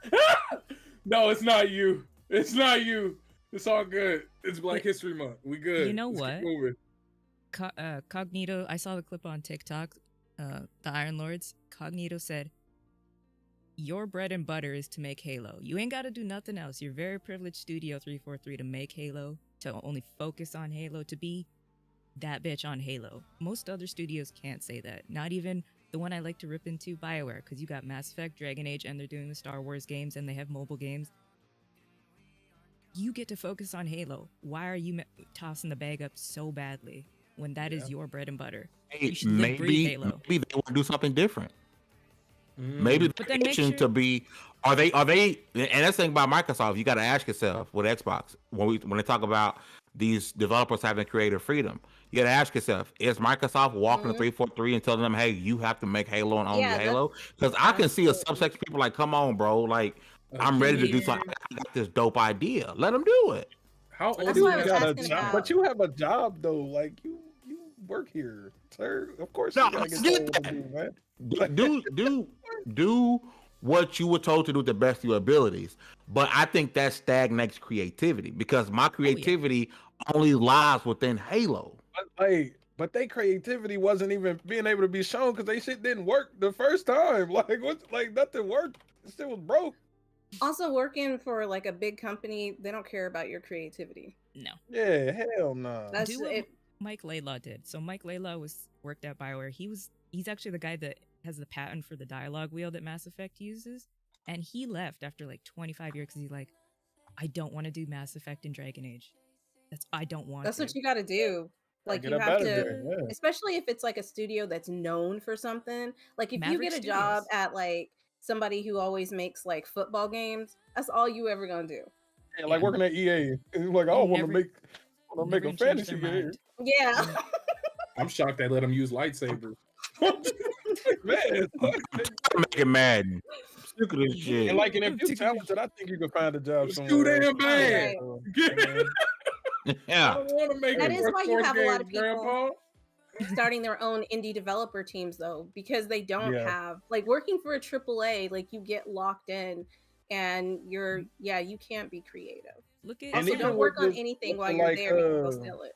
Speaker 2: bro.
Speaker 4: No, it's not you. It's not you. It's all good. It's Black History Month. We good.
Speaker 3: You know
Speaker 4: Let's
Speaker 3: what?
Speaker 4: keep moving.
Speaker 3: Cognito, I saw the clip on TikTok. The Iron Lords. Cognito said, "Your bread and butter is to make Halo. You ain't got to do nothing else. You're very privileged, Studio 343, to make Halo, to only focus on Halo, to be that bitch on Halo. Most other studios can't say that. Not even the one I like to rip into, BioWare, because you got Mass Effect, Dragon Age, and they're doing the Star Wars games, and they have mobile games. You get to focus on Halo. Why are you tossing the bag up so badly when that is your bread and butter?
Speaker 2: Hey,
Speaker 3: You should live, breathe Halo.
Speaker 2: maybe they want to do something different.
Speaker 4: Mm.
Speaker 2: Maybe
Speaker 3: But
Speaker 2: they're
Speaker 3: then make
Speaker 2: itching
Speaker 3: sure-
Speaker 2: to be. Are they? And that's the thing about Microsoft. You got to ask yourself with Xbox when they talk about these developers having creative freedom. You got to ask yourself: is Microsoft walking to 343 and telling them, "Hey, you have to make Halo and only
Speaker 6: Yeah,
Speaker 2: Halo"? Because I can see a subsection of people like, "Come on, bro! Like, I'm ready to do something. I got this dope idea. Let them do it."
Speaker 4: How
Speaker 6: That's
Speaker 4: old
Speaker 6: why I
Speaker 4: is
Speaker 6: was
Speaker 4: that?
Speaker 5: got a
Speaker 6: asking
Speaker 5: job,
Speaker 6: about-
Speaker 5: but you have a job though. Like you work here, sir. Of course,
Speaker 2: No,
Speaker 5: you gotta
Speaker 2: I
Speaker 5: get
Speaker 2: get
Speaker 5: told what to do, man.
Speaker 2: Do what you were told to do to the best of your abilities. But I think that stagnates creativity because my creativity only lies within Halo.
Speaker 5: But their creativity wasn't even being able to be shown because they shit didn't work the first time. Like what? Like nothing worked. It still was broke.
Speaker 6: Also, working for like a big company, they don't care about your creativity.
Speaker 3: No.
Speaker 5: Yeah, hell no.
Speaker 6: That's
Speaker 3: Do what
Speaker 6: it.
Speaker 3: Mike Laylaw did. So Mike Laylaw worked at BioWare. He's actually the guy that has the patent for the dialogue wheel that Mass Effect uses, and he left after like 25 years because he's like, I don't want to do Mass Effect and Dragon Age. I don't want
Speaker 6: That's
Speaker 3: to.
Speaker 6: what you got to do. Like
Speaker 5: Get
Speaker 6: you
Speaker 5: up
Speaker 6: have
Speaker 5: out of
Speaker 6: to,
Speaker 5: there. Yeah.
Speaker 6: especially if it's like a studio that's known for something. Like if you
Speaker 3: Maverick
Speaker 6: get a job
Speaker 3: Studios.
Speaker 6: at like somebody who always makes like football games, that's all you ever gonna do.
Speaker 5: Yeah, like
Speaker 3: Yeah.
Speaker 5: working at EA. It's like, I don't want to
Speaker 3: Never-
Speaker 5: make
Speaker 3: Never
Speaker 5: a
Speaker 3: gonna change
Speaker 5: fantasy
Speaker 3: their
Speaker 5: game.
Speaker 3: mind.
Speaker 6: Yeah.
Speaker 4: I'm shocked they let them use lightsabers.
Speaker 5: Man,
Speaker 2: Make it Madden. Sick of this shit.
Speaker 5: and like, and if you're talented, I think you can find a job
Speaker 4: It's too
Speaker 5: somewhere.
Speaker 4: damn bad.
Speaker 5: So,
Speaker 4: I
Speaker 2: Yeah.
Speaker 4: don't want to make
Speaker 6: That
Speaker 4: a
Speaker 6: is why you
Speaker 4: sports
Speaker 6: have a lot of
Speaker 4: game,
Speaker 6: people
Speaker 4: Grandpa.
Speaker 6: starting their own indie developer teams though, because they don't
Speaker 5: Yeah.
Speaker 6: have like working for a AAA, like you get locked in and you're
Speaker 3: Mm-hmm.
Speaker 6: you can't be creative.
Speaker 3: Look at
Speaker 5: And
Speaker 6: Also,
Speaker 5: even
Speaker 6: don't work
Speaker 5: with
Speaker 6: on
Speaker 5: the-
Speaker 6: anything
Speaker 5: with
Speaker 6: while
Speaker 5: the,
Speaker 6: you're
Speaker 5: like,
Speaker 6: there. You can go sell it.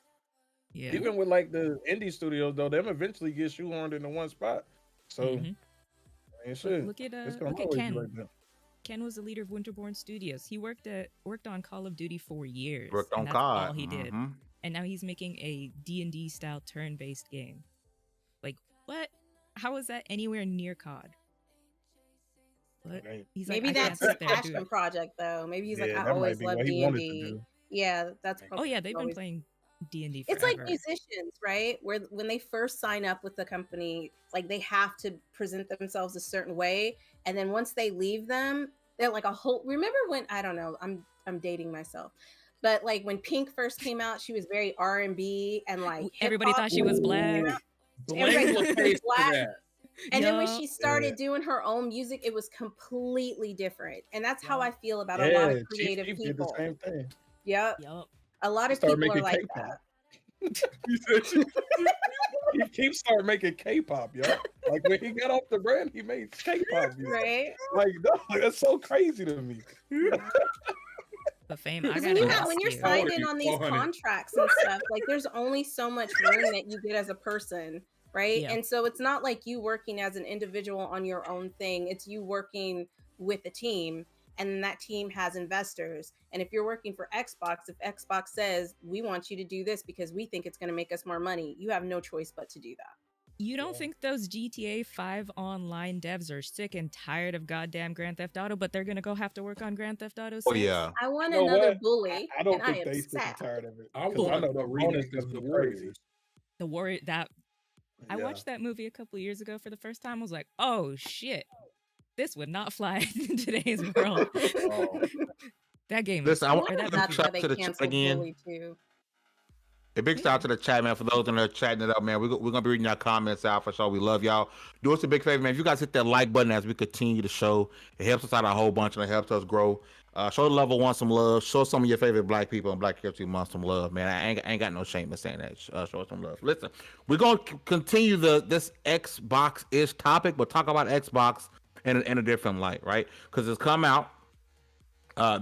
Speaker 3: yeah.
Speaker 5: even with like the indie studios though, them eventually get shoehorned into one spot. So,
Speaker 3: Mhm.
Speaker 5: man, shit.
Speaker 3: Look at
Speaker 5: It's gonna
Speaker 3: look at
Speaker 5: always be
Speaker 3: Ken.
Speaker 5: like that.
Speaker 3: Ken was the leader of Winterborn Studios. He worked on Call of Duty for years.
Speaker 2: Worked on
Speaker 3: and that's
Speaker 2: COD.
Speaker 3: all he did.
Speaker 2: Mhm.
Speaker 3: And now he's making a D&D style turn-based game. Like, what? How is that anywhere near COD? What?
Speaker 5: Right.
Speaker 3: He's
Speaker 6: Maybe
Speaker 3: like, I can't
Speaker 6: that's
Speaker 3: sit
Speaker 6: his
Speaker 3: there and do
Speaker 6: passion
Speaker 3: it.
Speaker 6: project though. Maybe he's like,
Speaker 5: Yeah,
Speaker 6: I
Speaker 5: that might
Speaker 6: always
Speaker 5: be
Speaker 6: loved
Speaker 5: what he
Speaker 6: D
Speaker 5: wanted
Speaker 6: and
Speaker 5: to
Speaker 6: D.
Speaker 5: do.
Speaker 6: Yeah, that's
Speaker 3: Oh
Speaker 6: probably
Speaker 3: yeah, they've been
Speaker 6: always-
Speaker 3: playing D&D
Speaker 6: It's
Speaker 3: forever.
Speaker 6: like musicians, right? Where when they first sign up with the company, like they have to present themselves a certain way, and then once they leave them, they're like a whole. Remember when I don't know? I'm dating myself, but like when Pink first came out, she was very R&B and like
Speaker 3: Everybody
Speaker 6: hip-hop.
Speaker 3: thought she was black.
Speaker 6: Everybody
Speaker 4: Blame
Speaker 6: thought she
Speaker 4: LaFace
Speaker 6: was
Speaker 4: for
Speaker 6: black.
Speaker 4: that.
Speaker 6: And then when
Speaker 3: Yup.
Speaker 6: she started doing her own music, it was completely different. And that's how I feel about a lot
Speaker 5: Yeah,
Speaker 6: of
Speaker 5: Chief
Speaker 6: creative
Speaker 5: Keef did the
Speaker 6: people.
Speaker 5: same thing.
Speaker 6: Yep.
Speaker 3: Yup.
Speaker 6: A lot
Speaker 5: He
Speaker 6: of
Speaker 5: started
Speaker 6: people are
Speaker 5: making
Speaker 6: like
Speaker 5: K-pop.
Speaker 6: that.
Speaker 4: He said she-
Speaker 5: He keeps starting making K-pop, yo. Like when he got off the brand, he made K-pop music.
Speaker 6: Right?
Speaker 5: Like, no, that's so crazy to me.
Speaker 3: But fame, I
Speaker 6: Because
Speaker 3: gotta
Speaker 6: when you're
Speaker 3: ask you.
Speaker 6: signed
Speaker 4: How
Speaker 6: in
Speaker 4: old are
Speaker 6: on
Speaker 4: you?
Speaker 6: these
Speaker 4: 400.
Speaker 6: contracts and stuff, like there's only so much room that you get as a person, right?
Speaker 3: Yeah.
Speaker 6: And so it's not like you working as an individual on your own thing. It's you working with a team, and then that team has investors. And if you're working for Xbox, if Xbox says we want you to do this because we think it's going to make us more money, you have no choice but to do that.
Speaker 3: You don't
Speaker 5: Yeah.
Speaker 3: think those GTA 5 online devs are sick and tired of goddamn Grand Theft Auto, but they're gonna go have to work on Grand Theft Auto 6?
Speaker 2: Oh yeah.
Speaker 6: I want
Speaker 5: You know
Speaker 6: another
Speaker 5: what?
Speaker 6: bully,
Speaker 5: I don't
Speaker 6: and I
Speaker 5: think
Speaker 6: am
Speaker 5: they sick and
Speaker 6: sad.
Speaker 5: tired of it.
Speaker 4: I
Speaker 5: 'Cause
Speaker 4: want
Speaker 5: I know
Speaker 4: a
Speaker 5: the
Speaker 4: remake
Speaker 5: bonus
Speaker 4: of
Speaker 5: is
Speaker 4: the
Speaker 5: crazy.
Speaker 4: Warriors.
Speaker 3: The Warrior that I
Speaker 5: Yeah.
Speaker 3: watched that movie a couple years ago for the first time. I was like, oh shit, this would not fly in today's world.
Speaker 5: Oh.
Speaker 3: That game.
Speaker 2: Listen, I
Speaker 6: I
Speaker 2: want
Speaker 6: wonder
Speaker 3: or
Speaker 6: if
Speaker 3: that
Speaker 2: to
Speaker 6: that's
Speaker 3: movie.
Speaker 6: why
Speaker 2: shout
Speaker 6: they
Speaker 2: to the chat
Speaker 6: canceled
Speaker 2: again.
Speaker 6: Bully too.
Speaker 2: A big shout out to the chat, man. For those in there chatting it up, man, we're gonna be reading your comments out for sure. We love y'all. Do us a big favor, man. If you guys hit that like button as we continue the show, it helps us out a whole bunch and it helps us grow. Show the level one some love. Show some of your favorite black people and Black History Month some love, man. I ain't got no shame in saying that. Show us some love. Listen, we're gonna continue this Xbox ish topic, but talk about Xbox in a different light, right? Because it's come out.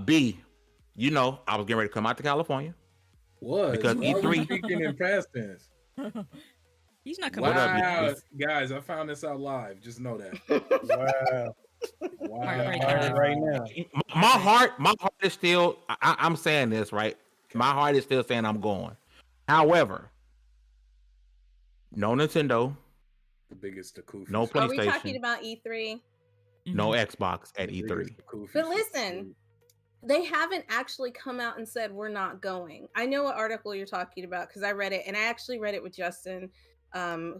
Speaker 2: B, you know, I was getting ready to come out to California.
Speaker 4: Was
Speaker 2: Because
Speaker 4: why are we
Speaker 2: E3
Speaker 4: speaking in past tense.
Speaker 3: He's not coming
Speaker 2: What up,
Speaker 3: out.
Speaker 2: you
Speaker 4: Wow, guys, I found this out live. Just know that.
Speaker 5: Wow.
Speaker 4: Wow.
Speaker 3: Heartbreak.
Speaker 5: Right now.
Speaker 2: My heart is still. I'm saying this right. My heart is still saying I'm going. However, no Nintendo,
Speaker 4: The biggest Akufi.
Speaker 2: no
Speaker 6: Are we talking
Speaker 2: PlayStation,
Speaker 6: about E3?
Speaker 2: no
Speaker 3: Mhm.
Speaker 2: Xbox at
Speaker 4: The
Speaker 2: E3.
Speaker 4: biggest Akufi.
Speaker 6: But listen, they haven't actually come out and said we're not going. I know what article you're talking about because I read it, and I actually read it with Justin,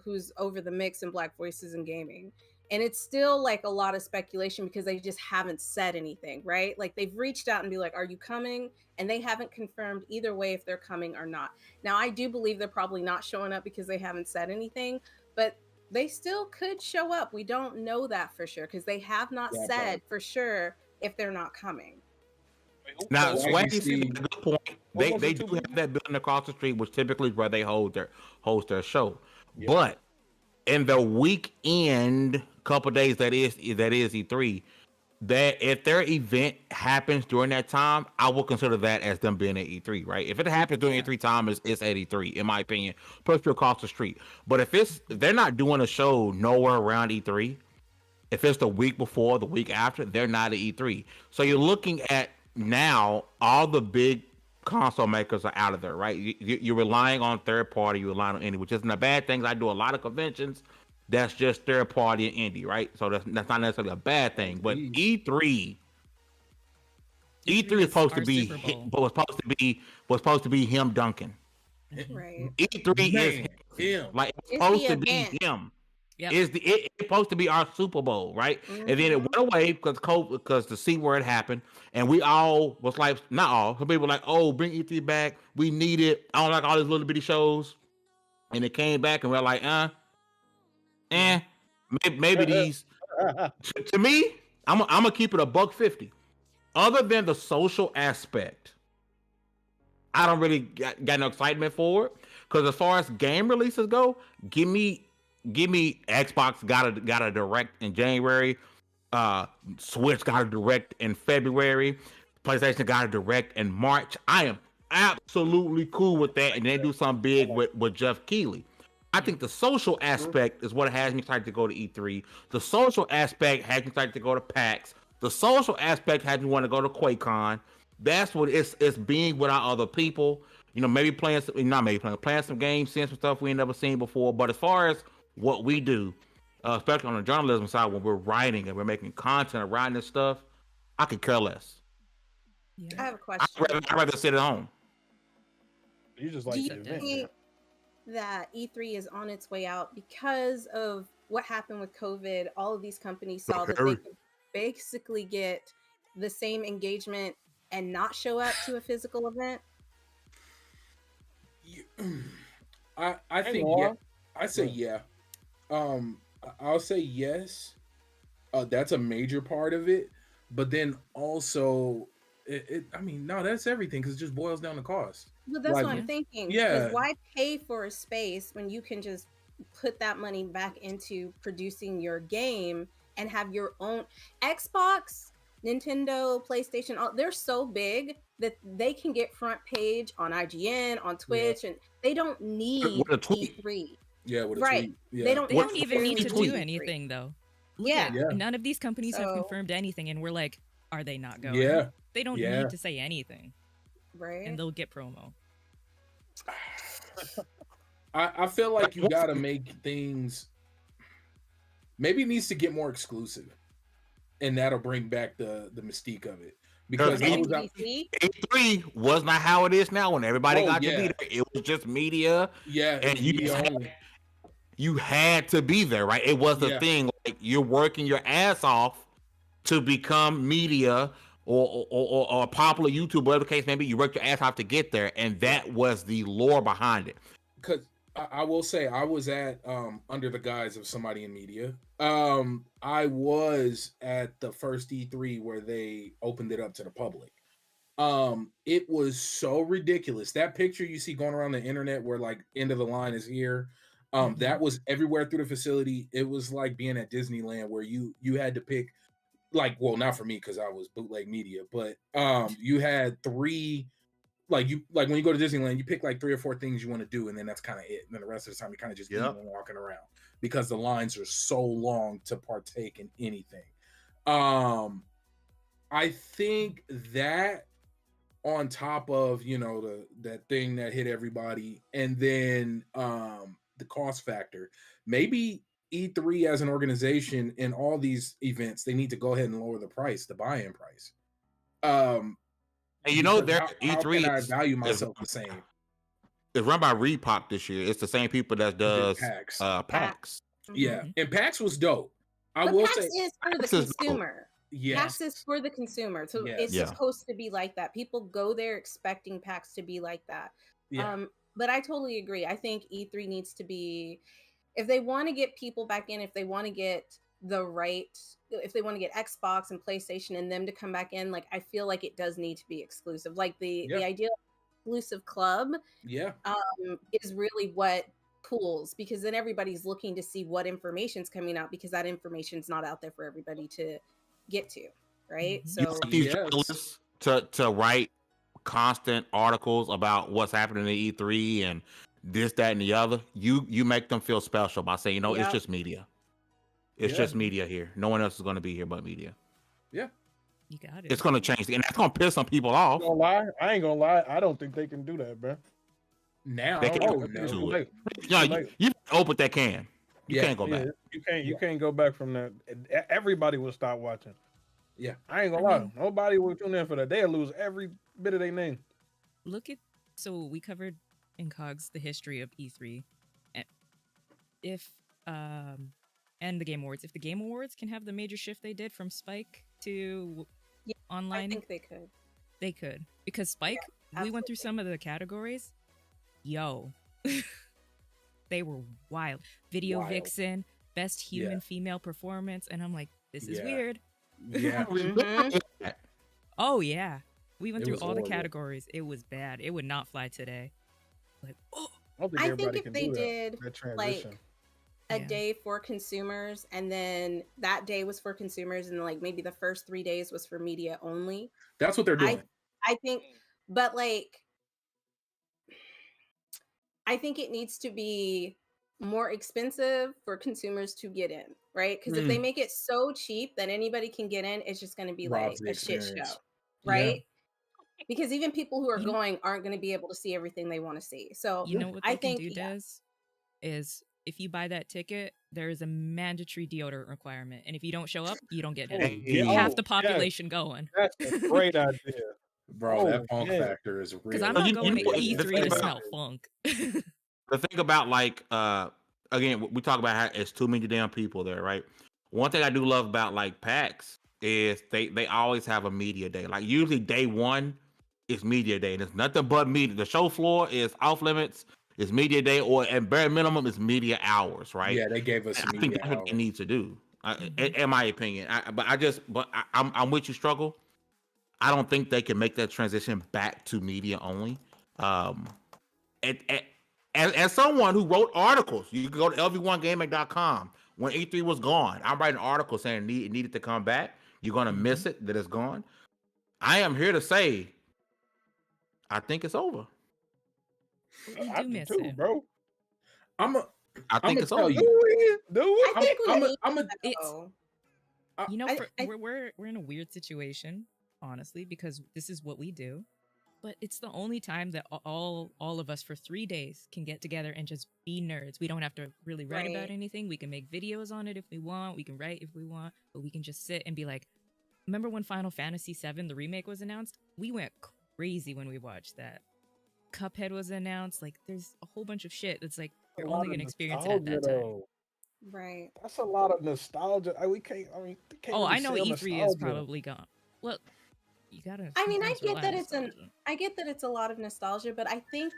Speaker 6: who's over the mix in Black Voices in Gaming. And it's still like a lot of speculation because they just haven't said anything, right? Like they've reached out and be like, "Are you coming?" And they haven't confirmed either way if they're coming or not. Now, I do believe they're probably not showing up because they haven't said anything, but they still could show up. We don't know that for sure because they have not
Speaker 4: Yeah,
Speaker 6: said for sure if they're not coming.
Speaker 2: Now,
Speaker 4: Well,
Speaker 2: Swaggy
Speaker 4: see-
Speaker 2: said a good point.
Speaker 5: What
Speaker 2: They
Speaker 5: was
Speaker 2: they
Speaker 5: it
Speaker 2: do
Speaker 5: to
Speaker 2: have that building across the street, which typically is where they host their show.
Speaker 5: Yeah.
Speaker 2: But in the weekend, couple days that is E3, that if their event happens during that time, I will consider that as them being at E3, right? If it happens during E3 time, it's at E3, in my opinion. Plus, you're across the street. But if they're not doing a show nowhere around E3, If it's the week before, the week after, they're not at E3. So you're looking at now all the big console makers are out of there, right? You're relying on third party, you're relying on indie, which isn't a bad thing. I do a lot of conventions that's just third party and indie, right? So that's not necessarily a bad thing. But E3 is supposed to be was supposed to be him dunking.
Speaker 6: Right.
Speaker 2: E3 is
Speaker 4: him.
Speaker 2: like it's
Speaker 6: It's
Speaker 2: supposed
Speaker 6: the
Speaker 2: to be
Speaker 6: event.
Speaker 2: him.
Speaker 3: Yep.
Speaker 2: It's supposed to be our Super Bowl, right? And then it went away because COVID, because the C word happened, and we all was like, not all, some people were like, oh, bring E3 back, we need it. I don't like all these little bitty shows, and it came back, and we're like, maybe these. To me, I'm gonna keep it a $1.50. Other than the social aspect, I don't really got no excitement for it. Because as far as game releases go, give me Xbox got a direct in January, Switch got a direct in February, PlayStation got a direct in March. I am absolutely cool with that, and they do something big with Jeff Keighley. I think the social aspect is what has me excited to go to E3. The social aspect has me excited to go to PAX. The social aspect has me want to go to QuakeCon. That's what it's being without other people. You know, maybe playing some games, seeing some stuff we ain't never seen before. But as far as what we do, especially on the journalism side, when we're writing and we're making content around this stuff, I could care less.
Speaker 3: Yeah.
Speaker 6: I have a question.
Speaker 2: I'd rather sit at home.
Speaker 5: You just
Speaker 6: Do
Speaker 5: like
Speaker 6: you
Speaker 5: the event.
Speaker 6: think that E3 is on its way out because of what happened with COVID? All of these companies saw that they could basically get the same engagement and not show up to a physical event.
Speaker 4: I think yeah. I say yeah. I'll say yes. That's a major part of it, but then also, I mean, no, that's everything because it just boils down to cost.
Speaker 6: Well, that's
Speaker 4: Like,
Speaker 6: what I'm thinking.
Speaker 4: yeah.
Speaker 6: Because why pay for a space when you can just put that money back into producing your game and have your own Xbox, Nintendo, PlayStation? They're so big that they can get front page on IGN, on Twitch, and they don't need
Speaker 2: With a tweet.
Speaker 6: E3.
Speaker 4: Yeah, with a
Speaker 6: Right.
Speaker 4: tweet. Yeah.
Speaker 6: They don't
Speaker 3: They don't even need to
Speaker 6: necessarily
Speaker 3: do
Speaker 6: need E3.
Speaker 3: anything though. Look
Speaker 6: Yeah.
Speaker 3: at-
Speaker 4: Yeah.
Speaker 3: None of these companies have
Speaker 6: So-
Speaker 3: confirmed anything, and we're like, are they not going?
Speaker 4: Yeah.
Speaker 3: They don't
Speaker 4: Yeah.
Speaker 3: need to say anything,
Speaker 6: Right.
Speaker 3: and they'll get promo.
Speaker 4: I feel like you gotta make things. Maybe it needs to get more exclusive, and that'll bring back the mystique of it. Because I was out,
Speaker 6: NBC?
Speaker 2: E3 was not how it is now when everybody got to
Speaker 4: yeah.
Speaker 2: be there. It was just media,
Speaker 4: yeah,
Speaker 2: and you
Speaker 4: media
Speaker 2: just
Speaker 4: only.
Speaker 2: you had to be there, right? It was the
Speaker 4: Yeah.
Speaker 2: thing. Like you're working your ass off to become media or a popular YouTuber, whatever the case may be. You worked your ass off to get there, and that was the lore behind it.
Speaker 4: Because I will say I was at under the guise of somebody in media. I was at the first E3 where they opened it up to the public. It was so ridiculous. That picture you see going around the internet where like end of the line is here. That was everywhere through the facility. It was like being at Disneyland where you had to pick, like, well, not for me because I was bootleg media, but you had three, like when you go to Disneyland, you pick like 3 or 4 things you want to do, and then that's kind of it. And then the rest of the time, you're kind of just eating and walking around because the lines are so long to partake in anything. I think that on top of that thing that hit everybody, and then the cost factor, maybe E3 as an organization in all these events, they need to go ahead and lower the price, the buy-in price.
Speaker 2: And
Speaker 4: Because how
Speaker 2: E3
Speaker 4: can I value myself the same?
Speaker 2: It's run by Repop this year. It's the same people that does
Speaker 4: PAX.
Speaker 2: PAX.
Speaker 4: Yeah, and PAX was dope. I
Speaker 6: But
Speaker 4: will
Speaker 6: PAX
Speaker 4: say,
Speaker 6: is for the
Speaker 2: PAX is dope.
Speaker 6: consumer.
Speaker 4: yes,
Speaker 6: PAX is for the consumer. So it's
Speaker 2: Yeah.
Speaker 6: supposed to be like that. People go there expecting PAX to be like that.
Speaker 4: yeah,
Speaker 6: But I totally agree. I think E3 needs to be, if they want to get people back in, if they want to get if they want to get Xbox and PlayStation and them to come back in, like I feel like it does need to be exclusive. Like the idea of exclusive club
Speaker 4: yeah.
Speaker 6: is really what pulls, because then everybody's looking to see what information's coming out, because that information's not out there for everybody to get to, right?
Speaker 3: Mhm.
Speaker 6: So
Speaker 2: You want these
Speaker 4: Yes.
Speaker 2: journalists to write constant articles about what's happening at E3 and this, that, and the other. You make them feel special by saying, it's
Speaker 6: Yep.
Speaker 2: just media. It's
Speaker 5: Yeah.
Speaker 2: just media here. No one else is going to be here but media.
Speaker 4: Yeah.
Speaker 3: You got it.
Speaker 2: It's going to change, and that's going to piss some people off.
Speaker 5: I ain't gonna lie. I don't think they can do that, bro.
Speaker 4: Now,
Speaker 2: They can
Speaker 4: oh
Speaker 5: I think it's
Speaker 4: no,
Speaker 5: too late.
Speaker 2: Yeah,
Speaker 5: Too late.
Speaker 2: you opened that can. You
Speaker 4: Yeah,
Speaker 2: can't go back.
Speaker 5: You can't go back from that. Everybody will stop watching.
Speaker 4: yeah.
Speaker 5: I ain't gonna
Speaker 3: I
Speaker 5: lie.
Speaker 3: mean-
Speaker 5: Nobody will tune in for that. They'll lose every bit of their name.
Speaker 3: Look at so we covered in Cogs the history of E3. And if and the Game Awards. If the Game Awards can have the major shift they did from Spike to
Speaker 6: Yeah, I
Speaker 3: online,
Speaker 6: think they could.
Speaker 3: they could. Because Spike, we went through some of the categories. Yo. They were wild. Video
Speaker 4: Wild.
Speaker 3: Vixen, best human
Speaker 4: Yeah.
Speaker 3: female performance, and I'm like, this is
Speaker 4: Yeah.
Speaker 3: weird.
Speaker 4: Yeah.
Speaker 6: Mhm.
Speaker 3: Oh yeah. We went
Speaker 4: It
Speaker 3: through
Speaker 4: was
Speaker 3: all the
Speaker 4: horrible.
Speaker 3: categories. It was bad. It would not fly today. Like, oh,
Speaker 5: I don't think
Speaker 6: I
Speaker 5: everybody
Speaker 6: think
Speaker 5: can
Speaker 6: if they
Speaker 5: do
Speaker 6: did
Speaker 5: that transition.
Speaker 6: like a
Speaker 3: Yeah.
Speaker 6: day for consumers, and then that day was for consumers, and like maybe the first 3 days was for media only.
Speaker 4: That's what they're doing.
Speaker 6: I think, but like, I think it needs to be more expensive for consumers to get in, right? Because if they make it so cheap that anybody can get in, it's just going to be
Speaker 4: Robs
Speaker 6: like
Speaker 4: the
Speaker 6: a shit
Speaker 4: experience.
Speaker 6: show,
Speaker 4: Yeah.
Speaker 6: right? Because even people who are
Speaker 3: You know-
Speaker 6: going aren't going to be able to see everything they want to see. So
Speaker 3: you know what
Speaker 6: I
Speaker 3: they can
Speaker 6: think,
Speaker 3: do, Des? Is if you buy that ticket, there is a mandatory deodorant requirement. And if you don't show up, you don't get in.
Speaker 2: Hey,
Speaker 3: Get
Speaker 2: oh,
Speaker 3: half the
Speaker 5: yes.
Speaker 3: population going.
Speaker 5: That's a great idea.
Speaker 4: Bro, that
Speaker 5: Oh,
Speaker 4: funk
Speaker 5: yeah.
Speaker 4: factor is real.
Speaker 3: Because I'm
Speaker 2: Well,
Speaker 3: not
Speaker 2: you
Speaker 3: going
Speaker 2: know
Speaker 3: to
Speaker 2: what? The
Speaker 3: E3
Speaker 2: thing
Speaker 3: to
Speaker 2: about-
Speaker 3: smell funk.
Speaker 2: The thing about like again, we talk about how it's too many damn people there, right? One thing I do love about like PAX is they always have a media day. Like usually day one is media day, and it's nothing but media. The show floor is off limits. It's media day, or at bare minimum, it's media hours, right?
Speaker 4: Yeah, they gave us
Speaker 2: And
Speaker 4: some
Speaker 2: I think
Speaker 4: media
Speaker 2: that's what they
Speaker 4: hours.
Speaker 2: need to do,
Speaker 3: Mhm.
Speaker 2: in my opinion. I'm with you, Struggle. I don't think they can make that transition back to media only. As someone who wrote articles, you can go to lv1gaming.com when E3 was gone. I'm writing articles saying it needed to come back. You're gonna miss it that it's gone. I am here to say, I think it's over.
Speaker 3: We
Speaker 5: I
Speaker 3: do
Speaker 5: do
Speaker 3: miss
Speaker 5: too,
Speaker 3: it.
Speaker 5: bro.
Speaker 4: I'm a,
Speaker 2: I think
Speaker 4: I'ma
Speaker 2: it's
Speaker 4: tell
Speaker 2: over.
Speaker 4: you.
Speaker 5: Do we?
Speaker 6: I think we need
Speaker 4: I'm a,
Speaker 6: to
Speaker 3: It's-
Speaker 6: go.
Speaker 3: You know,
Speaker 6: I-
Speaker 3: we're in a weird situation, honestly, because this is what we do. But it's the only time that all of us for 3 days can get together and just be nerds. We don't have to really write about
Speaker 6: Right.
Speaker 3: anything. We can make videos on it if we want. We can write if we want. But we can just sit and be like, remember when Final Fantasy VII, the remake, was announced? We went crazy when we watched that. Cuphead was announced. Like, there's a whole bunch of shit that's like, you're only going to experience it at that time.
Speaker 6: Right.
Speaker 5: That's a lot of nostalgia. We can't. I mean, they can't
Speaker 3: Oh,
Speaker 5: really
Speaker 3: I know
Speaker 5: sell
Speaker 3: E3 is
Speaker 5: nostalgia.
Speaker 3: probably gone. Well, you gotta.
Speaker 6: I mean, I
Speaker 3: sometimes
Speaker 6: get
Speaker 3: rely
Speaker 6: that
Speaker 3: on
Speaker 6: it's an
Speaker 3: nostalgia.
Speaker 6: I get that it's a lot of nostalgia, but I think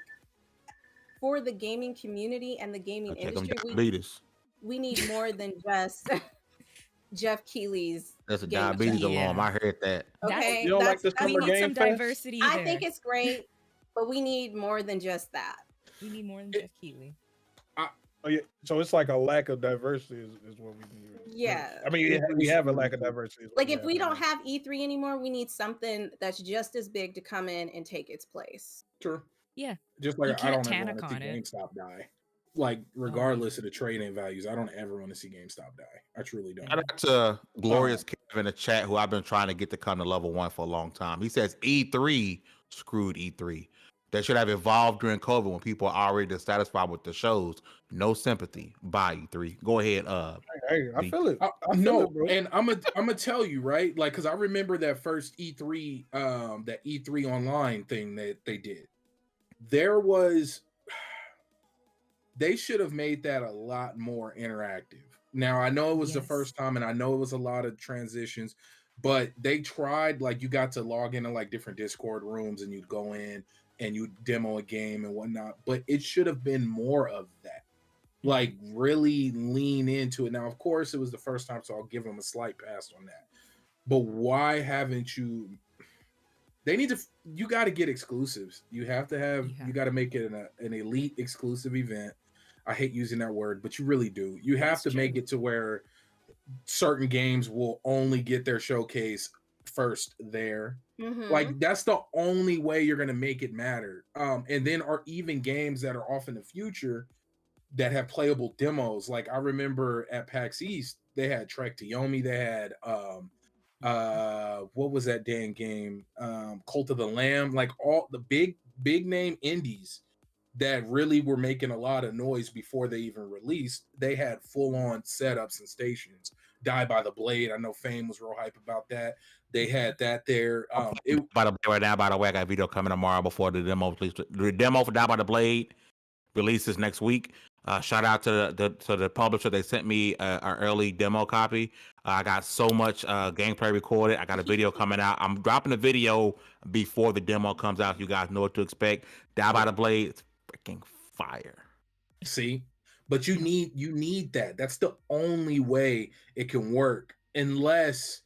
Speaker 6: for the gaming community and the gaming
Speaker 2: I take them
Speaker 6: industry,
Speaker 2: diabetes.
Speaker 6: we need more than just Jeff Keighley's
Speaker 2: That's a
Speaker 6: Game
Speaker 2: diabetes
Speaker 3: Jam.
Speaker 2: alarm. I heard that.
Speaker 6: Okay,
Speaker 5: You don't like
Speaker 6: that's,
Speaker 5: the
Speaker 3: We
Speaker 5: Summer
Speaker 3: need
Speaker 5: Game
Speaker 3: some
Speaker 5: Fest?
Speaker 3: diversity
Speaker 6: I
Speaker 3: there.
Speaker 6: think it's great, but we need more than just that.
Speaker 3: We need more than
Speaker 4: It-
Speaker 3: Jeff Keighley.
Speaker 5: Oh yeah, so it's like a lack of diversity is what we need.
Speaker 6: Yeah.
Speaker 5: I mean, we have a lack of diversity. is what
Speaker 6: Like if we don't
Speaker 5: now.
Speaker 6: have E3 anymore, we need something that's just as big to come in and take its place.
Speaker 4: True.
Speaker 3: Yeah.
Speaker 4: Just
Speaker 3: You
Speaker 4: like I
Speaker 3: can't
Speaker 4: don't ever want to see
Speaker 3: TANACon it.
Speaker 4: GameStop die. Like regardless of the trading values, I don't ever want to see GameStop die. I truly don't.
Speaker 2: Shout out to Glorious Kev in the chat, who I've been trying to get to come to level 1 for a long time. He says E3 screwed E3. They should have evolved during COVID when people are already dissatisfied with the shows. No sympathy. Bye, E3. Go ahead.
Speaker 5: Hey, I feel it.
Speaker 4: I
Speaker 5: I feel
Speaker 4: no,
Speaker 5: it, bro.
Speaker 4: and I'm gonna tell you right, like because I remember that first E3, that E3 online thing that they did. There was, they should have made that a lot more interactive. Now I know it was the
Speaker 3: Yes.
Speaker 4: first time, and I know it was a lot of transitions, but they tried. Like you got to log into like different Discord rooms, and you'd go in and you demo a game and whatnot. But it should have been more of that. Like really lean into it. Now, of course, it was the first time, so I'll give them a slight pass on that. But why haven't you? They need to. You got to get exclusives. You have to have.
Speaker 3: You have
Speaker 4: You got to make it an elite exclusive event. I hate using that word, but you really do. You have
Speaker 3: It's
Speaker 4: to make
Speaker 3: true.
Speaker 4: it to where certain games will only get their showcase first there.
Speaker 6: Mhm.
Speaker 4: Like that's the only way you're gonna make it matter. And then are even games that are off in the future, that have playable demos. Like I remember at PAX East, they had Trek to Yomi, they had what was that dang game? Cult of the Lamb, like all the big name indies that really were making a lot of noise before they even released. They had full on setups and stations. Die by the Blade. I know Fame was real hype about that. They had that there.
Speaker 2: By the way, right now, by the way, I got a video coming tomorrow before the demo. The demo for Die by the Blade releases next week. Shout out to the publisher. They sent me an early demo copy. I got so much gameplay recorded. I got a video coming out. I'm dropping the video before the demo comes out. You guys know what to expect. Die by the Blade, it's freaking fire.
Speaker 4: See, but you need that. That's the only way it can work, unless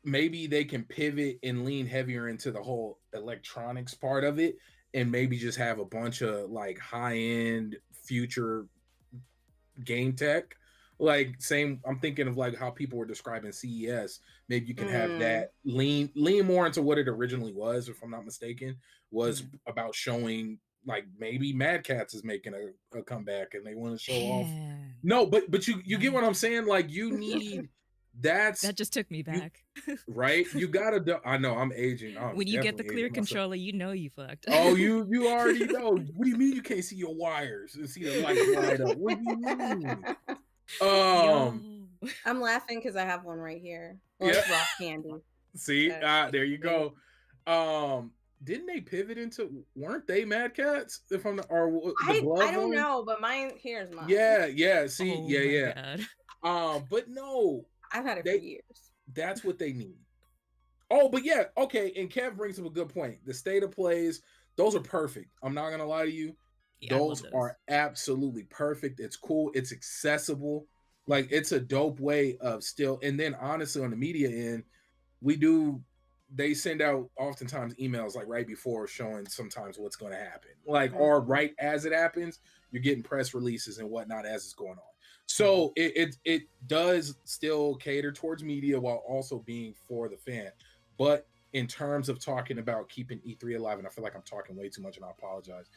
Speaker 4: maybe they can pivot and lean heavier into the whole electronics part of it, and maybe just have a bunch of like high-end future game tech. Like I'm thinking of like how people were describing CES. Maybe you can have that lean more into what it originally was, if I'm not mistaken, was about showing like maybe Mad Catz is making a comeback and they want to show off. No, but you get what I'm saying? Like you need that
Speaker 3: just took me back.
Speaker 4: Right? You gotta I know I'm aging.
Speaker 3: When you get the clear controller, you know you fucked.
Speaker 4: Oh, you already know. What do you mean you can't see your wires and see the lights light up? What do you mean?
Speaker 6: I'm laughing because I have one right here. Well, it's rock candy.
Speaker 4: See, there you go. Didn't they pivot into? Weren't they Mad Catz? If I'm not, or
Speaker 6: I don't know, but here's mine.
Speaker 4: Yeah. See,
Speaker 3: God.
Speaker 4: but no,
Speaker 6: I've had it for years.
Speaker 4: That's what they need. Oh, but yeah, okay. And Kev brings up a good point. The state of plays, those are perfect. I'm not gonna lie to you.
Speaker 3: Yeah,
Speaker 4: those are absolutely perfect. It's cool. It's accessible. Like it's a dope way of still. And then honestly, on the media end, they send out oftentimes emails like right before showing sometimes what's going to happen. Like, or right as it happens, you're getting press releases and whatnot as it's going on. So it does still cater towards media while also being for the fan. But in terms of talking about keeping E3 alive, and I feel like I'm talking way too much and I apologize.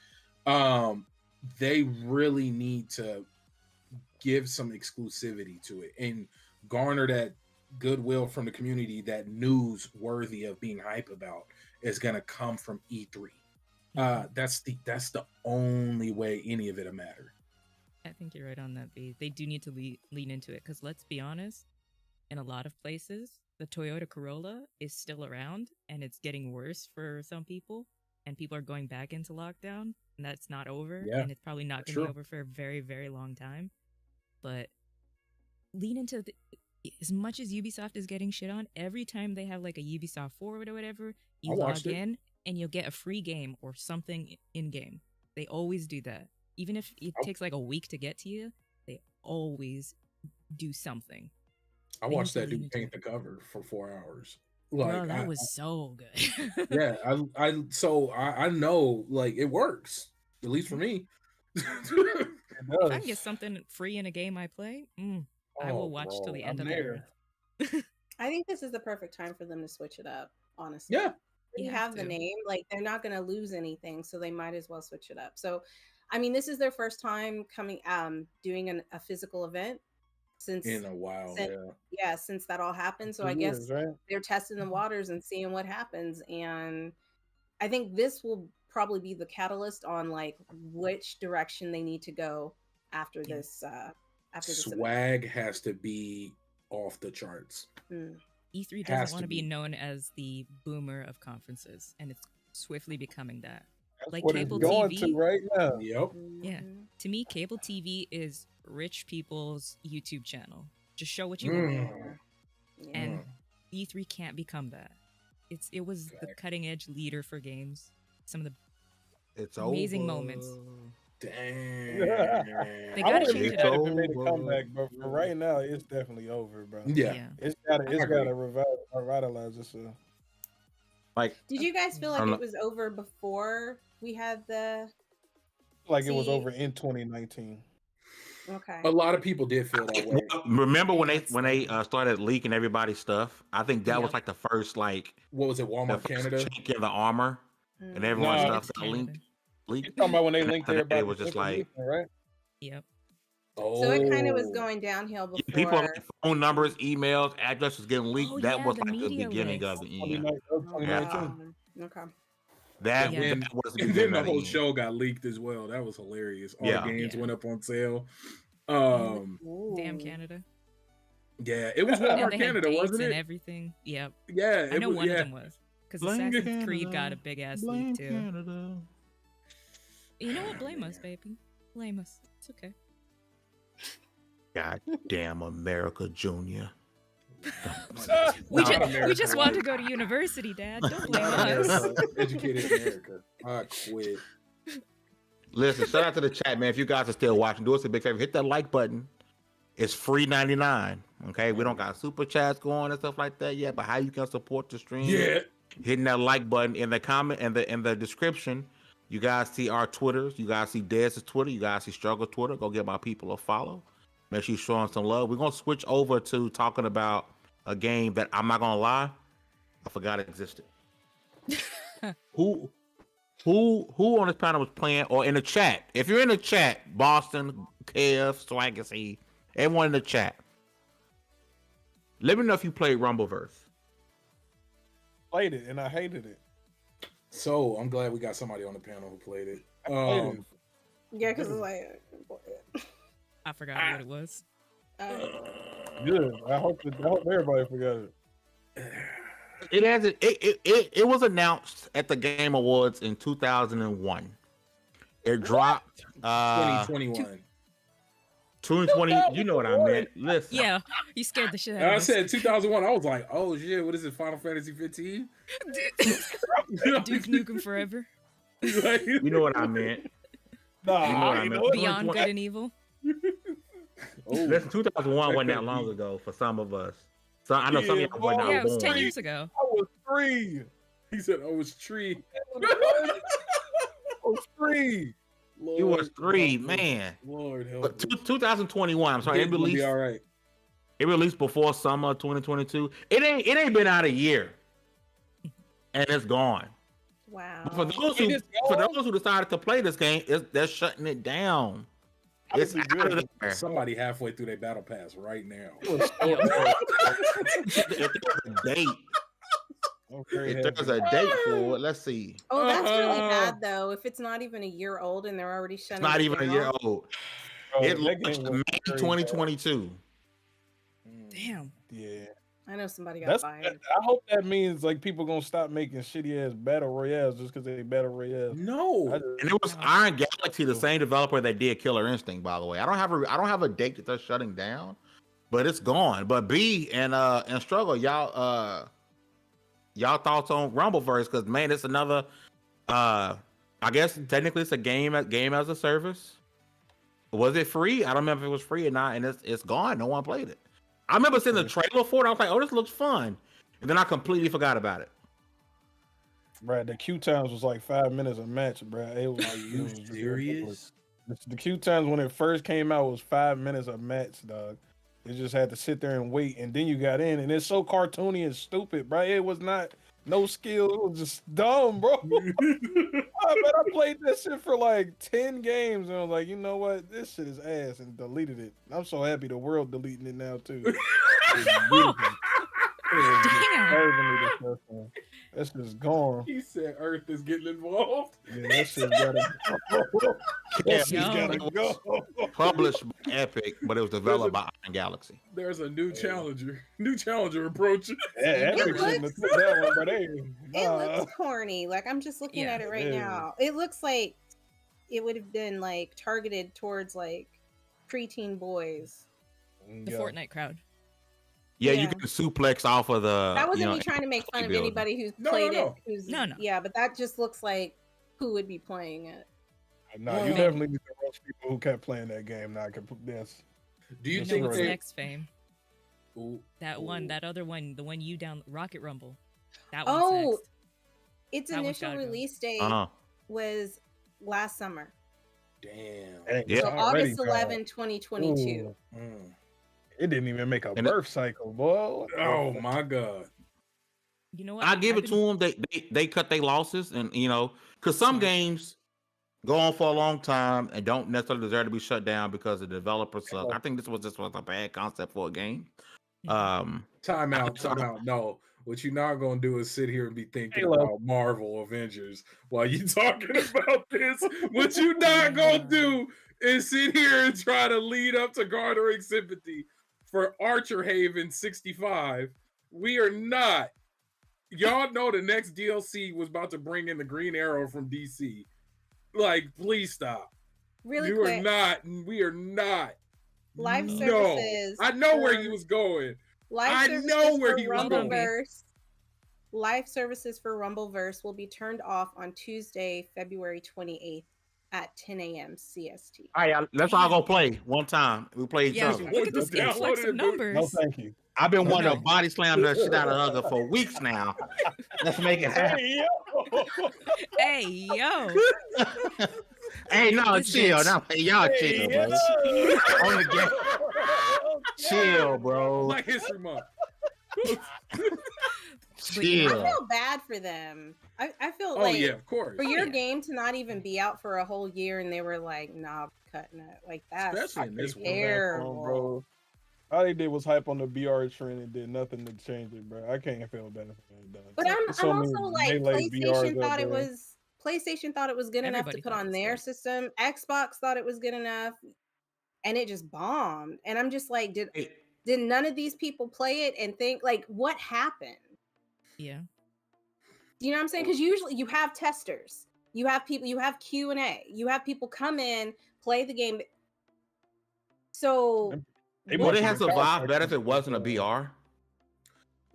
Speaker 4: They really need to give some exclusivity to it and garner that goodwill from the community. That news worthy of being hype about is going to come from E3. That's the only way any of it'll matter.
Speaker 3: I think you're right on that, B. They do need to lean into it because let's be honest, in a lot of places, the Toyota Corolla is still around and it's getting worse for some people, and people are going back into lockdown, and that's not over, and it's probably not going to be over for a very, very long time. But lean into as much as Ubisoft is getting shit on, every time they have like a Ubisoft Forward or whatever, you log in and you'll get a free game or something in game. They always do that. Even if it takes like a week to get to you, they always do something.
Speaker 4: I watched that dude paint the cover for 4 hours. Like,
Speaker 3: bro, that was so good.
Speaker 4: Yeah, I know like it works, at least for me.
Speaker 3: If I can get something free in a game I play, I will watch till the end of the earth.
Speaker 6: I think this is the perfect time for them to switch it up, honestly.
Speaker 4: Yeah.
Speaker 6: You have the name, like they're not going to lose anything, so they might as well switch it up. So, I mean, this is their first time doing a physical event since
Speaker 4: in a while.
Speaker 6: Since that all happened. So I guess they're testing the waters and seeing what happens. And I think this will probably be the catalyst on like which direction they need to go after this.
Speaker 4: Swag has to be off the charts.
Speaker 3: E3 doesn't want to be known as the boomer of conferences, and it's swiftly becoming that.
Speaker 5: That's
Speaker 3: like
Speaker 5: what
Speaker 3: cable
Speaker 5: it's going
Speaker 3: TV
Speaker 5: to right now.
Speaker 4: Yep.
Speaker 3: Yeah. To me, cable TV is rich people's YouTube channel. Just show what you want. And E3 can't become that. It was the cutting edge leader for games. Some of the amazing moments.
Speaker 4: Dang.
Speaker 3: They gotta change it up.
Speaker 5: Made a comeback, but for right now, it's definitely over, bro.
Speaker 4: Yeah.
Speaker 5: It's gotta revitalize itself.
Speaker 2: Like,
Speaker 6: did you guys feel like it was over before we had the?
Speaker 5: Like it was over in 2019.
Speaker 6: Okay.
Speaker 4: A lot of people did feel that way.
Speaker 2: Remember when they started leaking everybody's stuff? I think that was like the first like
Speaker 4: what was it, Walmart Canada?
Speaker 2: Chink in the armor and everyone's stuff got leaked.
Speaker 5: You talking about when they linked everybody?
Speaker 2: It was just like,
Speaker 5: right?
Speaker 3: Yep.
Speaker 6: So it kind of was
Speaker 4: Oh.
Speaker 6: going downhill
Speaker 2: People
Speaker 6: before.
Speaker 2: like phone numbers, emails, addresses getting leaked.
Speaker 3: Oh,
Speaker 2: That
Speaker 3: yeah,
Speaker 2: was
Speaker 3: the
Speaker 2: like the
Speaker 3: media
Speaker 2: beginning of
Speaker 3: list.
Speaker 2: the end.
Speaker 6: Oh,
Speaker 5: 2019.
Speaker 6: God. Okay.
Speaker 2: That,
Speaker 3: Yeah.
Speaker 2: that was the
Speaker 4: And
Speaker 2: beginning
Speaker 4: then the
Speaker 2: of the
Speaker 4: whole
Speaker 2: end.
Speaker 4: show got leaked as well. That was hilarious. All
Speaker 2: Yeah.
Speaker 4: the games
Speaker 3: Yeah.
Speaker 4: went up on sale.
Speaker 3: Damn
Speaker 6: Ooh.
Speaker 3: Canada.
Speaker 4: Yeah, it was
Speaker 3: And
Speaker 4: Walmart
Speaker 3: they had
Speaker 4: Canada,
Speaker 3: dates
Speaker 4: wasn't
Speaker 3: and
Speaker 4: it?
Speaker 3: everything. Yep.
Speaker 4: Yeah,
Speaker 3: I know one of
Speaker 4: yeah.
Speaker 3: them was. Because
Speaker 2: Blame
Speaker 3: Assassin's Creed got
Speaker 2: Canada.
Speaker 3: a big ass
Speaker 2: Blame
Speaker 3: leak too.
Speaker 2: Canada.
Speaker 3: You know what? Blame us,
Speaker 4: Man.
Speaker 3: baby. Blame us. It's okay.
Speaker 2: God damn America Junior.
Speaker 3: We
Speaker 4: Not
Speaker 3: just
Speaker 4: America.
Speaker 3: wanted to go to university, Dad. Don't blame
Speaker 4: Not
Speaker 3: us.
Speaker 4: America. Educated America. I quit.
Speaker 2: Listen, shout out to the chat, man. If you guys are still watching, do us a big favor. Hit that like button. It's free 99. Okay, we don't got super chats going and stuff like that yet. But how you can support the stream?
Speaker 4: Yeah.
Speaker 2: Hitting that like button in the comment and in the description. You guys see our Twitters. You guys see Dez's Twitter. You guys see Struggle Twitter. Go give my people a follow. Make sure you show them some love. We're gonna switch over to talking about a game that I'm not gonna lie, I forgot it existed. Who on this panel was playing, or in the chat? If you're in the chat, Boston, Kev, Swagacy, everyone in the chat, let me know if you played Rumbleverse.
Speaker 5: Played it and I hated it.
Speaker 4: So I'm glad we got somebody on the panel who played it.
Speaker 5: I played it.
Speaker 6: Yeah, because it's like.
Speaker 3: I forgot what it was.
Speaker 5: Good. I hope everybody forgot it.
Speaker 2: It was announced at the Game Awards in 2001. It dropped
Speaker 4: 2021.
Speaker 2: 2020. You know what I meant. Listen.
Speaker 3: Yeah, you scared the shit out
Speaker 4: I
Speaker 3: of us.
Speaker 4: said 2001. I was like, oh shit, what is it? Final Fantasy 15?
Speaker 3: Duke Nukem Forever.
Speaker 2: You know what I meant.
Speaker 5: Nah,
Speaker 2: You know what I meant.
Speaker 3: Beyond Good and Evil.
Speaker 4: Oh,
Speaker 2: Listen, 2001 wasn't that long ago for some of us. So I know some of
Speaker 5: Yeah,
Speaker 2: y'all were not
Speaker 3: Yeah, it was 10
Speaker 2: born.
Speaker 3: years ago.
Speaker 5: I was 3.
Speaker 4: he said, oh, it's tree.
Speaker 5: I was 3.
Speaker 4: Lord,
Speaker 2: You was 3,
Speaker 4: help us.
Speaker 2: man.
Speaker 4: Lord help
Speaker 2: But
Speaker 4: us.
Speaker 2: 2021. I'm sorry,
Speaker 4: It's
Speaker 2: it
Speaker 4: gonna be
Speaker 2: released.
Speaker 4: all right.
Speaker 2: It released before summer 2022. It ain't been out a year, and it's gone.
Speaker 6: Wow.
Speaker 2: But for those who decided to play this game, they're shutting it down. It's
Speaker 5: That'd be
Speaker 2: out
Speaker 5: good.
Speaker 2: of there.
Speaker 4: Somebody halfway through their battle pass right now.
Speaker 2: If there's a date,
Speaker 5: I'm very
Speaker 2: if there's
Speaker 5: happy.
Speaker 2: a date for it, let's see.
Speaker 6: Oh, that's really bad though. If it's not even a year old and they're already
Speaker 2: It's
Speaker 6: shutting
Speaker 2: not
Speaker 6: it
Speaker 2: even a
Speaker 6: down.
Speaker 2: year old.
Speaker 5: Bro,
Speaker 2: It
Speaker 5: that game
Speaker 2: launched
Speaker 5: was
Speaker 2: May
Speaker 5: very
Speaker 2: 2022.
Speaker 3: Damn.
Speaker 5: Yeah.
Speaker 6: I know somebody got
Speaker 5: That's.
Speaker 6: fired.
Speaker 5: I hope that means like people gonna stop making shitty ass battle royales just because they battle royale.
Speaker 4: No.
Speaker 2: And it was Iron Galaxy, the same developer that did Killer Instinct, by the way. I don't have a date that they're shutting down, but it's gone. But B and Struggle, y'all thoughts on Rumbleverse? Because man, it's another I guess technically it's a game as a service. Was it free? I don't remember if it was free or not, and it's gone. No one played it. I remember seeing the trailer for it. I was like, oh, this looks fun. And then I completely forgot about it.
Speaker 5: Right, the queue times was like 5 minutes a match, bro. It was like
Speaker 4: You serious?
Speaker 5: The queue times when it first came out was 5 minutes a match, dog. You just had to sit there and wait, and then you got in, and it's so cartoony and stupid, bro. It was not no skill. It was just dumb, bro. I played that shit for like 10 games, and I was like, you know what? This shit is ass, and deleted it. I'm so happy the world deleting it now too. It's beautiful. It was just
Speaker 3: Damn.
Speaker 5: heavenly disgusting. That's just gone.
Speaker 4: He said Earth is getting involved.
Speaker 5: Yeah, that shit gotta go.
Speaker 2: Yeah,
Speaker 5: That shit gotta go.
Speaker 2: Published by Epic, but it was developed by Iron Galaxy.
Speaker 4: There's a new challenger approaching.
Speaker 5: Yeah, Epic shouldn't have took that one, but they,
Speaker 6: It looks corny. Like I'm just looking
Speaker 3: Yeah,
Speaker 6: at it right
Speaker 5: it is.
Speaker 6: now. It looks like it would have been like targeted towards like preteen boys.
Speaker 3: The Fortnite crowd.
Speaker 2: Yeah,
Speaker 6: Yeah.
Speaker 2: you can suplex off of the.
Speaker 6: That wasn't
Speaker 2: you know,
Speaker 6: me trying to make fun of
Speaker 2: building.
Speaker 6: anybody who's
Speaker 4: No,
Speaker 6: played
Speaker 4: no.
Speaker 6: it. Who's,
Speaker 3: No.
Speaker 6: Yeah, but that just looks like who would be playing it.
Speaker 5: No, you definitely need to roast people who kept playing that game. Now, this.
Speaker 4: Do you
Speaker 3: You know
Speaker 4: think
Speaker 3: what's
Speaker 4: they?
Speaker 3: next, Fame?
Speaker 4: Ooh,
Speaker 3: That one,
Speaker 4: ooh.
Speaker 3: that other one, the one you down Rocket Rumble. That one's
Speaker 6: Oh,
Speaker 3: next.
Speaker 6: its
Speaker 3: That one's
Speaker 6: initial
Speaker 3: gotta go.
Speaker 6: release date
Speaker 2: Uh-huh.
Speaker 6: was last summer.
Speaker 4: Damn.
Speaker 2: Yeah.
Speaker 6: So
Speaker 5: Already
Speaker 6: August
Speaker 5: gone.
Speaker 6: 11, 2022.
Speaker 5: Ooh,
Speaker 4: Mm.
Speaker 5: it didn't even make a
Speaker 2: And
Speaker 5: birth cycle, boy.
Speaker 4: Oh my God.
Speaker 3: You know what?
Speaker 2: I give
Speaker 3: I've
Speaker 2: it to them. They cut their losses, and you know, because some
Speaker 3: Smart.
Speaker 2: games go on for a long time and don't necessarily deserve to be shut down because the developers suck. I think this was a bad concept for a game.
Speaker 4: Time out. No, what you're not gonna do is sit here and be thinking
Speaker 5: Halo.
Speaker 4: about Marvel Avengers while you talking about this. What you not gonna do is sit here and try to lead up to garnering sympathy for Archer Haven 65. We are not. Y'all know the next DLC was about to bring in the Green Arrow from DC. Like, please stop.
Speaker 6: Really
Speaker 4: You
Speaker 6: quick.
Speaker 4: are not. We are not.
Speaker 6: Live
Speaker 4: No.
Speaker 6: services.
Speaker 4: I know where
Speaker 6: for-
Speaker 4: you was going.
Speaker 6: Live
Speaker 4: I
Speaker 6: services
Speaker 4: know where
Speaker 6: for
Speaker 4: he was going.
Speaker 6: Rumbleverse. Live services for Rumbleverse will be turned off on Tuesday, February 28th at 10 a.m. CST.
Speaker 2: All right, let's all go play one time. We play each
Speaker 3: Yeah,
Speaker 2: other.
Speaker 3: look at this
Speaker 4: Download
Speaker 3: influx
Speaker 4: it,
Speaker 3: of
Speaker 4: dude.
Speaker 3: numbers.
Speaker 5: No, thank you.
Speaker 2: I've been wanting to
Speaker 3: No.
Speaker 2: body slam the shit out of Hugger for weeks now. Let's make it happen.
Speaker 5: Hey, yo.
Speaker 3: Hey, yo.
Speaker 2: Hey, no,
Speaker 3: This
Speaker 2: chill.
Speaker 3: bitch.
Speaker 2: No, hey, y'all
Speaker 5: Hey,
Speaker 2: chill,
Speaker 5: yo.
Speaker 2: bro. On the game. Chill, bro.
Speaker 4: Black History Month.
Speaker 6: I
Speaker 2: Chill.
Speaker 6: feel bad for them. I feel
Speaker 4: Oh
Speaker 6: like
Speaker 4: yeah, of course.
Speaker 6: for your
Speaker 3: yeah.
Speaker 6: game to not even be out for a whole year and they were like, nah, cutting it. Like that's
Speaker 4: Especially in this one.
Speaker 6: terrible.
Speaker 5: Bro. All they did was hype on the BR trend and did nothing to change it, bro. I can't feel bad for that, dog.
Speaker 6: But
Speaker 5: There's so
Speaker 6: I'm
Speaker 5: many
Speaker 6: also like
Speaker 5: Melee
Speaker 6: PlayStation
Speaker 5: BRs
Speaker 6: thought
Speaker 5: out
Speaker 6: it
Speaker 5: there.
Speaker 6: was PlayStation thought it was good enough
Speaker 3: Everybody
Speaker 6: to put
Speaker 3: thought
Speaker 6: on
Speaker 3: it was
Speaker 6: their
Speaker 3: good.
Speaker 6: system. Xbox thought it was good enough, and it just bombed. And I'm just like, did none of these people play it and think like what happened?
Speaker 3: Yeah.
Speaker 6: Do you know what I'm saying? Because usually you have testers, you have people, you have Q&A, you have people come in, play the game. So
Speaker 5: They
Speaker 2: Would
Speaker 5: must
Speaker 2: it
Speaker 5: have
Speaker 2: have
Speaker 5: been
Speaker 2: survived
Speaker 5: fast
Speaker 2: better if it
Speaker 5: tracked
Speaker 2: wasn't a
Speaker 5: it.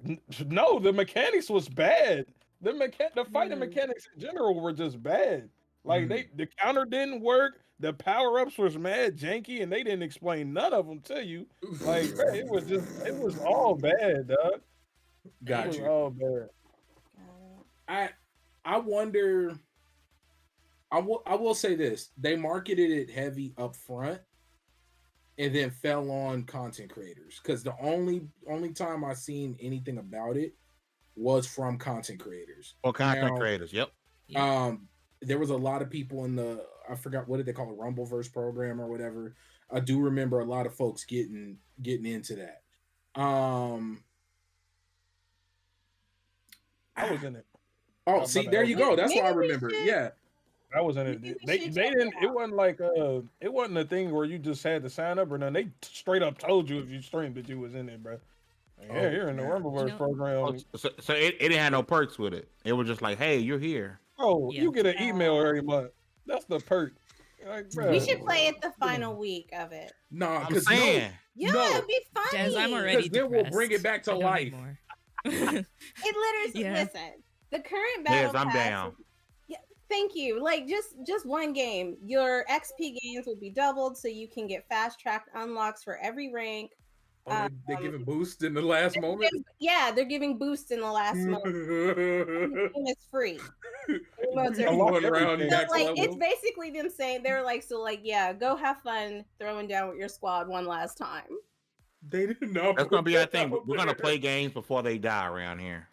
Speaker 2: BR?
Speaker 5: No, the mechanics was bad. The fighting
Speaker 6: Mm.
Speaker 5: mechanics in general were just bad. Like the counter didn't work. The power ups was mad janky, and they didn't explain none of them to you. Like, bro, it was all bad, dog. It
Speaker 4: Got
Speaker 5: was
Speaker 4: you.
Speaker 5: all bad.
Speaker 4: I wonder. I will say this: they marketed it heavy up front, and then fell on content creators. Because the only time I seen anything about it was from content creators.
Speaker 2: Or content
Speaker 4: Now,
Speaker 2: creators, yep.
Speaker 4: There was a lot of people in the, I forgot, what did they call it, Rumbleverse program or whatever. I do remember a lot of folks getting into that.
Speaker 5: I was in it.
Speaker 4: Oh, see, there you go. That's why I
Speaker 6: Maybe we
Speaker 4: remember.
Speaker 6: should-
Speaker 4: Yeah.
Speaker 5: I was in it.
Speaker 6: Maybe we
Speaker 5: They
Speaker 6: should check
Speaker 5: didn't.
Speaker 6: it
Speaker 5: It
Speaker 6: out.
Speaker 5: wasn't like it wasn't a thing where you just had to sign up or nothing. They straight up told you if you streamed that you was in it, bro. Like, yeah, you're in the
Speaker 4: man.
Speaker 5: Rumbleverse
Speaker 3: know-
Speaker 5: program.
Speaker 2: So it didn't have no perks with it. It was just like, hey, you're here.
Speaker 5: Oh,
Speaker 3: Yeah.
Speaker 5: you get an email every month. That's the perk. Like, bro.
Speaker 6: we should play it the final week of it.
Speaker 4: Nah,
Speaker 2: I'm
Speaker 4: because
Speaker 2: saying.
Speaker 6: Yeah,
Speaker 4: No.
Speaker 6: it'd be funny.
Speaker 3: Des, I'm already
Speaker 4: Because then we'll bring it
Speaker 3: depressed.
Speaker 4: back to
Speaker 3: I don't
Speaker 4: life.
Speaker 3: need more.
Speaker 6: It literally
Speaker 3: Yeah.
Speaker 6: listen. The current battle
Speaker 2: Yes, I'm
Speaker 6: pass.
Speaker 2: down.
Speaker 6: Yeah, thank you. Like just one game. Your XP gains will be doubled, so you can get fast tracked unlocks for every rank.
Speaker 4: Oh, they giving boost in the last moment.
Speaker 6: Yeah, they're giving boosts in the last moment. The game is free. Emotes are
Speaker 4: Going
Speaker 6: free.
Speaker 4: around
Speaker 5: So,
Speaker 6: So,
Speaker 4: next
Speaker 6: like
Speaker 4: level.
Speaker 6: it's basically them saying they're like, so like, yeah, go have fun throwing down with your squad one last time.
Speaker 4: They didn't know.
Speaker 2: That's gonna be our thing. We're gonna play games before they die around here.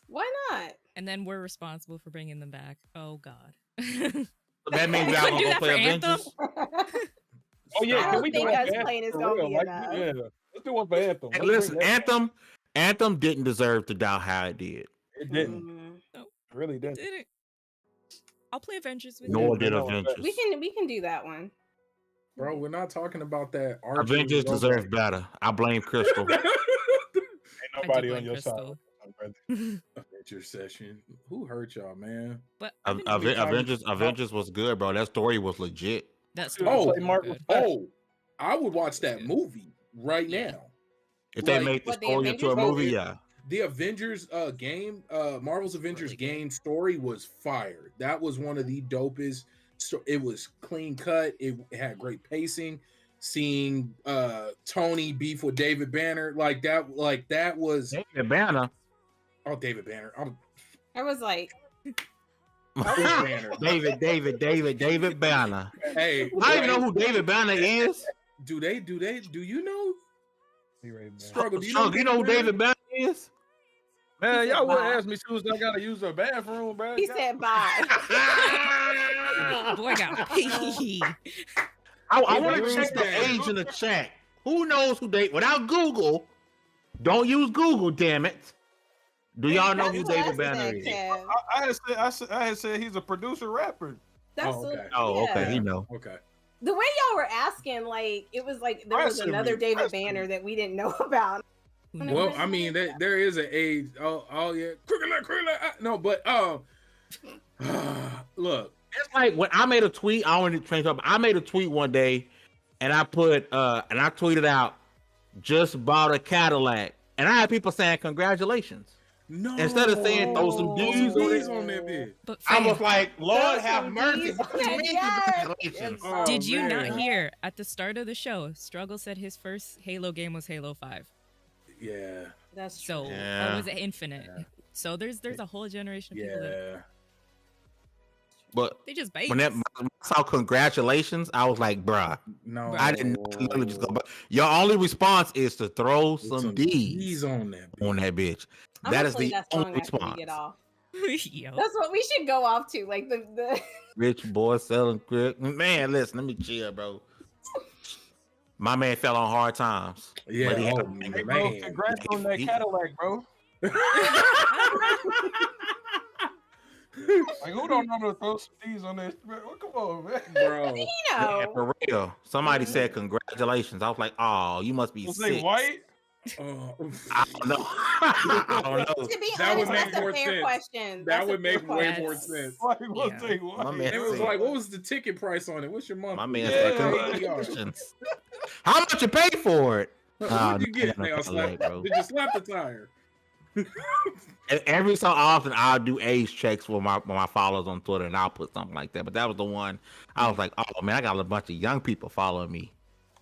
Speaker 6: Why not?
Speaker 3: And then we're responsible for bringing them back. Oh God.
Speaker 2: So that means y'all
Speaker 3: Couldn't
Speaker 2: gonna
Speaker 3: do
Speaker 2: go
Speaker 3: that
Speaker 2: play
Speaker 3: for Anthem?
Speaker 2: Avengers.
Speaker 5: Oh yeah,
Speaker 6: I
Speaker 5: can
Speaker 6: don't
Speaker 5: we do
Speaker 6: think
Speaker 5: one
Speaker 6: us
Speaker 5: for
Speaker 6: playing is
Speaker 5: for
Speaker 6: gonna
Speaker 5: real?
Speaker 6: be
Speaker 5: Like,
Speaker 6: enough.
Speaker 5: yeah, let's do one for Anthem.
Speaker 2: Hey,
Speaker 5: Let's
Speaker 2: listen,
Speaker 5: bring that back.
Speaker 2: Anthem didn't deserve to die how it did.
Speaker 5: It didn't.
Speaker 6: Mm.
Speaker 5: It really didn't.
Speaker 3: Did it? I'll play Avengers with you.
Speaker 2: Nor
Speaker 5: Yeah,
Speaker 2: did
Speaker 5: no,
Speaker 2: Avengers.
Speaker 6: We can do that one.
Speaker 4: Bro, we're not talking about that. Archer
Speaker 2: Avengers
Speaker 4: robot.
Speaker 2: deserve better. I blame Crystal.
Speaker 5: Ain't
Speaker 3: I do
Speaker 5: nobody
Speaker 3: blame
Speaker 5: on your
Speaker 3: Crystal.
Speaker 5: side.
Speaker 4: Avengers session. Who hurt y'all, man?
Speaker 3: But I've been really-
Speaker 2: Avengers was good, bro. That story was legit.
Speaker 3: that's
Speaker 4: Oh,
Speaker 5: play Marvel.
Speaker 4: Oh, I would watch that movie right
Speaker 3: Yeah.
Speaker 4: now.
Speaker 2: If they
Speaker 4: Like,
Speaker 2: made the
Speaker 6: what, the
Speaker 2: story into a
Speaker 6: Avengers
Speaker 2: movie,
Speaker 4: movie?
Speaker 2: yeah.
Speaker 4: The Avengers game, Marvel's Avengers
Speaker 3: Really good.
Speaker 4: game story was fire. That was one of the dopest. So it was clean cut. It had great pacing. Seeing Tony beef with David Banner like that was
Speaker 2: David Banner.
Speaker 4: David Banner.
Speaker 6: I was like,
Speaker 4: Banner.
Speaker 2: David Banner.
Speaker 4: Hey,
Speaker 2: I don't even know who David Banner is.
Speaker 4: do you know?
Speaker 5: Be right back.
Speaker 4: Struggle. Do you
Speaker 2: Struggle, you know who David Banner is?
Speaker 5: Man,
Speaker 6: He
Speaker 5: y'all
Speaker 6: said
Speaker 5: would
Speaker 6: bye.
Speaker 5: ask me soon as I gotta use the bathroom, bro.
Speaker 6: he said bye.
Speaker 3: Boy got paid.
Speaker 2: I want
Speaker 4: Bruce
Speaker 2: to check the
Speaker 4: Banner.
Speaker 2: age in the chat. Who knows who they? Without Google, don't use Google. Damn it! Do y'all know
Speaker 6: That's
Speaker 2: who
Speaker 6: what I
Speaker 2: David Banner
Speaker 6: said,
Speaker 2: is?
Speaker 6: Kev.
Speaker 5: I had said he's a producer rapper.
Speaker 6: That's
Speaker 4: Oh, okay.
Speaker 2: Oh, okay,
Speaker 6: yeah.
Speaker 2: he know.
Speaker 4: Okay.
Speaker 6: The way y'all were asking, like it was like there was
Speaker 5: Pressing
Speaker 6: another
Speaker 5: me,
Speaker 6: David
Speaker 5: pressing
Speaker 6: Banner
Speaker 5: me.
Speaker 6: that we didn't know about.
Speaker 3: Who
Speaker 4: Well,
Speaker 3: knows?
Speaker 4: I mean, there is an age. Oh yeah, no, but look,
Speaker 2: It's like when I made a tweet. I don't want to change up. I made a tweet one day, and I put and I tweeted out, "Just bought a Cadillac," and I had people saying congratulations.
Speaker 4: no.
Speaker 2: Instead of saying throw some
Speaker 4: Throw some
Speaker 2: D's on
Speaker 4: D's
Speaker 2: it,
Speaker 4: on that bitch.
Speaker 3: But
Speaker 2: I
Speaker 3: fam,
Speaker 2: was like, Lord
Speaker 6: Throw
Speaker 2: have
Speaker 6: some
Speaker 2: mercy.
Speaker 6: D's
Speaker 2: What do
Speaker 6: on
Speaker 2: you
Speaker 6: it,
Speaker 2: mean
Speaker 6: yes.
Speaker 2: congratulations?
Speaker 4: Oh,
Speaker 3: did you not
Speaker 4: man.
Speaker 3: hear at the start of the show, Struggle said his first Halo game was Halo 5.
Speaker 4: Yeah,
Speaker 6: That's true.
Speaker 3: So
Speaker 2: Yeah.
Speaker 3: or was it Infinite?
Speaker 4: Yeah.
Speaker 3: So there's a whole generation of people that
Speaker 4: yeah.
Speaker 2: But
Speaker 3: they just
Speaker 2: when
Speaker 3: babes.
Speaker 2: I saw congratulations, I was like, bruh,
Speaker 4: No,
Speaker 2: I didn't literally just go. But your only response is to throw
Speaker 4: Put
Speaker 2: some D's
Speaker 4: on that bitch.
Speaker 2: on that bitch.
Speaker 6: I'm
Speaker 2: That
Speaker 6: gonna
Speaker 2: is
Speaker 6: play
Speaker 2: the
Speaker 6: that song
Speaker 2: only
Speaker 6: after we
Speaker 2: response.
Speaker 6: get off.
Speaker 3: Yo.
Speaker 6: That's what we should go off to, like the
Speaker 2: Rich boy selling quick. Man, listen, let me chill, bro. My man fell on hard times.
Speaker 4: Yeah,
Speaker 2: But he had
Speaker 4: oh,
Speaker 2: a
Speaker 5: Hey,
Speaker 2: banger.
Speaker 5: bro,
Speaker 4: man.
Speaker 5: congrats on that
Speaker 2: He-
Speaker 5: Cadillac, bro. Like, who don't know to throw some D's on that? Well, come on, man.
Speaker 4: bro.
Speaker 6: you
Speaker 2: Yeah,
Speaker 6: know.
Speaker 2: for real. Somebody
Speaker 6: Mhm.
Speaker 2: said congratulations. I was like, oh, you must be
Speaker 5: Was
Speaker 2: sick.
Speaker 5: they white?
Speaker 2: I don't know. I don't know.
Speaker 6: To be
Speaker 4: That would
Speaker 6: honest,
Speaker 4: make
Speaker 6: that's
Speaker 4: more
Speaker 6: a fair
Speaker 4: sense.
Speaker 6: question.
Speaker 4: That
Speaker 6: That's a
Speaker 4: would
Speaker 6: fair
Speaker 4: make way
Speaker 6: question.
Speaker 4: more sense.
Speaker 5: Like, was
Speaker 3: Yeah.
Speaker 5: they white?
Speaker 2: My man
Speaker 4: It was
Speaker 2: said-
Speaker 4: like, what was the ticket price on it? What's your month?
Speaker 2: My man
Speaker 5: Yeah,
Speaker 2: said
Speaker 5: like-
Speaker 2: congratulations. How much you pay for it?
Speaker 4: What
Speaker 2: Oh,
Speaker 4: did you get?
Speaker 2: no,
Speaker 4: They all slapped,
Speaker 2: bro.
Speaker 4: did you slap the tire?
Speaker 2: And every so often, I'll do age checks with my followers on Twitter, and I'll put something like that. But that was the one I was like, oh man, I got a bunch of young people following me.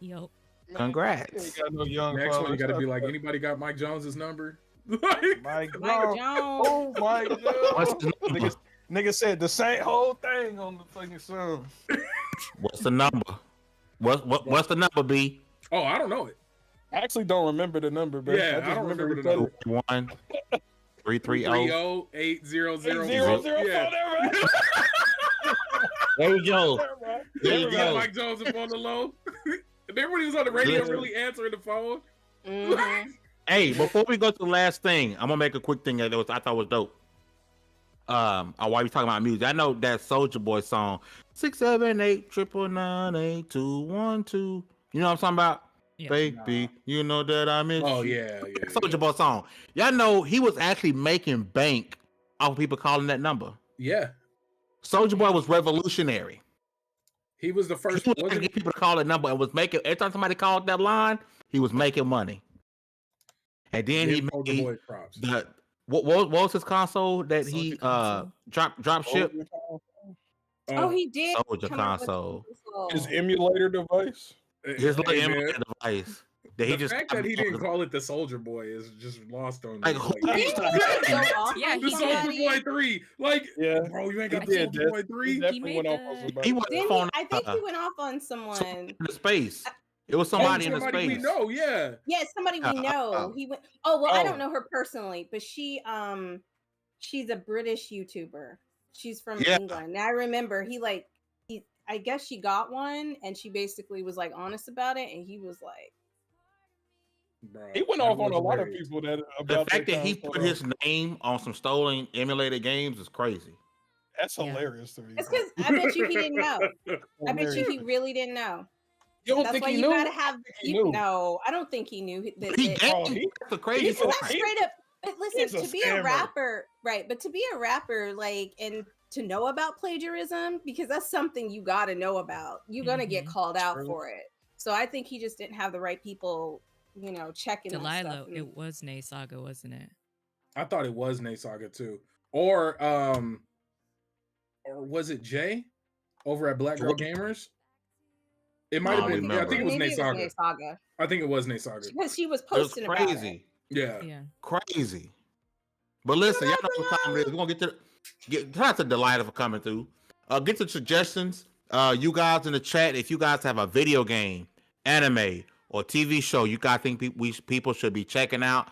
Speaker 3: Yo.
Speaker 5: Man,
Speaker 2: Congrats.
Speaker 5: you ain't got no young
Speaker 4: Next one, you got to be
Speaker 5: followers.
Speaker 4: like, anybody got Mike Jones's number?
Speaker 5: Mike
Speaker 6: Mike
Speaker 5: Jones.
Speaker 6: Jones.
Speaker 5: Oh, Mike
Speaker 2: What's
Speaker 5: Jones.
Speaker 2: the number?
Speaker 5: Nigga said the same whole thing on the fucking song.
Speaker 2: What's the number? What's the number, B?
Speaker 4: Oh, I don't know it.
Speaker 5: I actually don't remember the number, bro.
Speaker 4: Yeah,
Speaker 5: just
Speaker 4: I don't remember
Speaker 5: he
Speaker 4: the
Speaker 5: said
Speaker 4: number.
Speaker 5: it.
Speaker 2: 1-330.
Speaker 4: 30800.
Speaker 5: 800.
Speaker 4: Yeah.
Speaker 2: There you go. There you
Speaker 4: You got
Speaker 2: go.
Speaker 4: Mike Jones up on the low. Remember when he was on the radio
Speaker 2: Listen.
Speaker 4: really answering the phone?
Speaker 6: Mhm.
Speaker 2: Hey, before we go to the last thing, I'm gonna make a quick thing that I thought was dope. While we talking about music, I know that Soldier Boy song 678-999-8212. You know what I'm talking about?
Speaker 3: Yeah.
Speaker 2: Baby, you know that I miss
Speaker 4: Oh
Speaker 2: you.
Speaker 4: yeah, yeah.
Speaker 2: Soldier Boy song. Y'all know he was actually making bank off of people calling that number.
Speaker 4: Yeah.
Speaker 2: Soldier Boy was revolutionary.
Speaker 4: He was the first.
Speaker 2: He was
Speaker 4: wasn't
Speaker 2: trying to get people to call that number and was making every time somebody called that line, he was making money. And then he
Speaker 4: Give Soldier
Speaker 2: made
Speaker 4: Boy props.
Speaker 2: the what was his console that he
Speaker 3: Soldier console.
Speaker 2: drop ship?
Speaker 6: Oh, he did.
Speaker 2: Soldier
Speaker 6: come out with
Speaker 2: console.
Speaker 5: His emulator device.
Speaker 2: His little
Speaker 4: Hey, man,
Speaker 2: emulator device that he
Speaker 4: the
Speaker 2: just
Speaker 4: fact that he didn't call it the Soldier Boy is just lost on me.
Speaker 2: Like, who-
Speaker 6: Didn't he really go off
Speaker 3: Yeah,
Speaker 6: on
Speaker 3: he
Speaker 4: the
Speaker 3: did.
Speaker 4: Soldier Boy 3. Like,
Speaker 5: Yeah.
Speaker 4: bro, you ain't got
Speaker 5: He
Speaker 4: the
Speaker 5: did
Speaker 4: Soldier Boy
Speaker 5: He
Speaker 4: 3?
Speaker 5: definitely
Speaker 3: made
Speaker 5: went off
Speaker 3: the-
Speaker 5: on somebody.
Speaker 2: he went
Speaker 6: Didn't
Speaker 2: on
Speaker 6: I think he went off on someone.
Speaker 2: into space. It was somebody in the
Speaker 4: Somebody we
Speaker 2: space.
Speaker 4: know, yeah.
Speaker 6: Yeah, somebody we know. He went. Oh well, I don't know her personally, but she's a British YouTuber. She's from
Speaker 2: Yeah.
Speaker 6: England. And I remember I guess she got one, and she basically was like honest about it, and he was like,
Speaker 4: Bro,
Speaker 5: He went
Speaker 4: that
Speaker 5: off on
Speaker 4: was
Speaker 5: a lot of
Speaker 4: hilarious.
Speaker 5: people that
Speaker 2: The
Speaker 5: about
Speaker 2: fact
Speaker 5: their
Speaker 2: that he
Speaker 5: console.
Speaker 2: put his name on some stolen emulated games is crazy.
Speaker 5: That's
Speaker 3: Yeah.
Speaker 5: hilarious to me.
Speaker 6: "It's
Speaker 5: bro.
Speaker 6: because I bet you he didn't know. I bet you
Speaker 5: Hilarious.
Speaker 6: he really didn't know.
Speaker 5: You don't
Speaker 6: That's
Speaker 5: think
Speaker 6: why
Speaker 5: he
Speaker 6: you
Speaker 5: knew?
Speaker 6: gotta have.
Speaker 5: he
Speaker 6: You,
Speaker 5: knew.
Speaker 6: no, I don't think he knew that.
Speaker 2: He
Speaker 6: that-
Speaker 2: gave
Speaker 5: Oh, he-
Speaker 2: that's the crazy
Speaker 5: he's a-
Speaker 2: part.
Speaker 6: That's
Speaker 5: he-
Speaker 6: straight up. But
Speaker 5: he's
Speaker 6: listen,
Speaker 5: a
Speaker 6: to be a
Speaker 5: scammer.
Speaker 6: rapper, right? But to be a rapper, like, and to know about plagiarism, because that's something you got to know about. You're gonna get
Speaker 3: Mhm.
Speaker 6: called out
Speaker 5: True.
Speaker 6: for it. So I think he just didn't have the right people, checking that
Speaker 3: Delilah,
Speaker 6: stuff. and-
Speaker 3: it was Nay Saga, wasn't it?
Speaker 4: I thought it was Nate Saga too. Or was it Jay over at Black Girl Gamers? It might have
Speaker 2: I don't
Speaker 4: been. Yeah, I think it was
Speaker 6: Maybe
Speaker 4: Nate Saga.
Speaker 6: Nate Saga
Speaker 4: I think it was Nate Saga.
Speaker 6: because she was
Speaker 2: It was
Speaker 6: posting about it.
Speaker 2: crazy.
Speaker 4: Yeah.
Speaker 3: Yeah.
Speaker 2: Crazy. But listen, y'all know what time it is. We're gonna get shout out to Delilah for coming through. Get the suggestions. You guys in the chat, if you guys have a video game, anime, or TV show you guys think people should be checking out,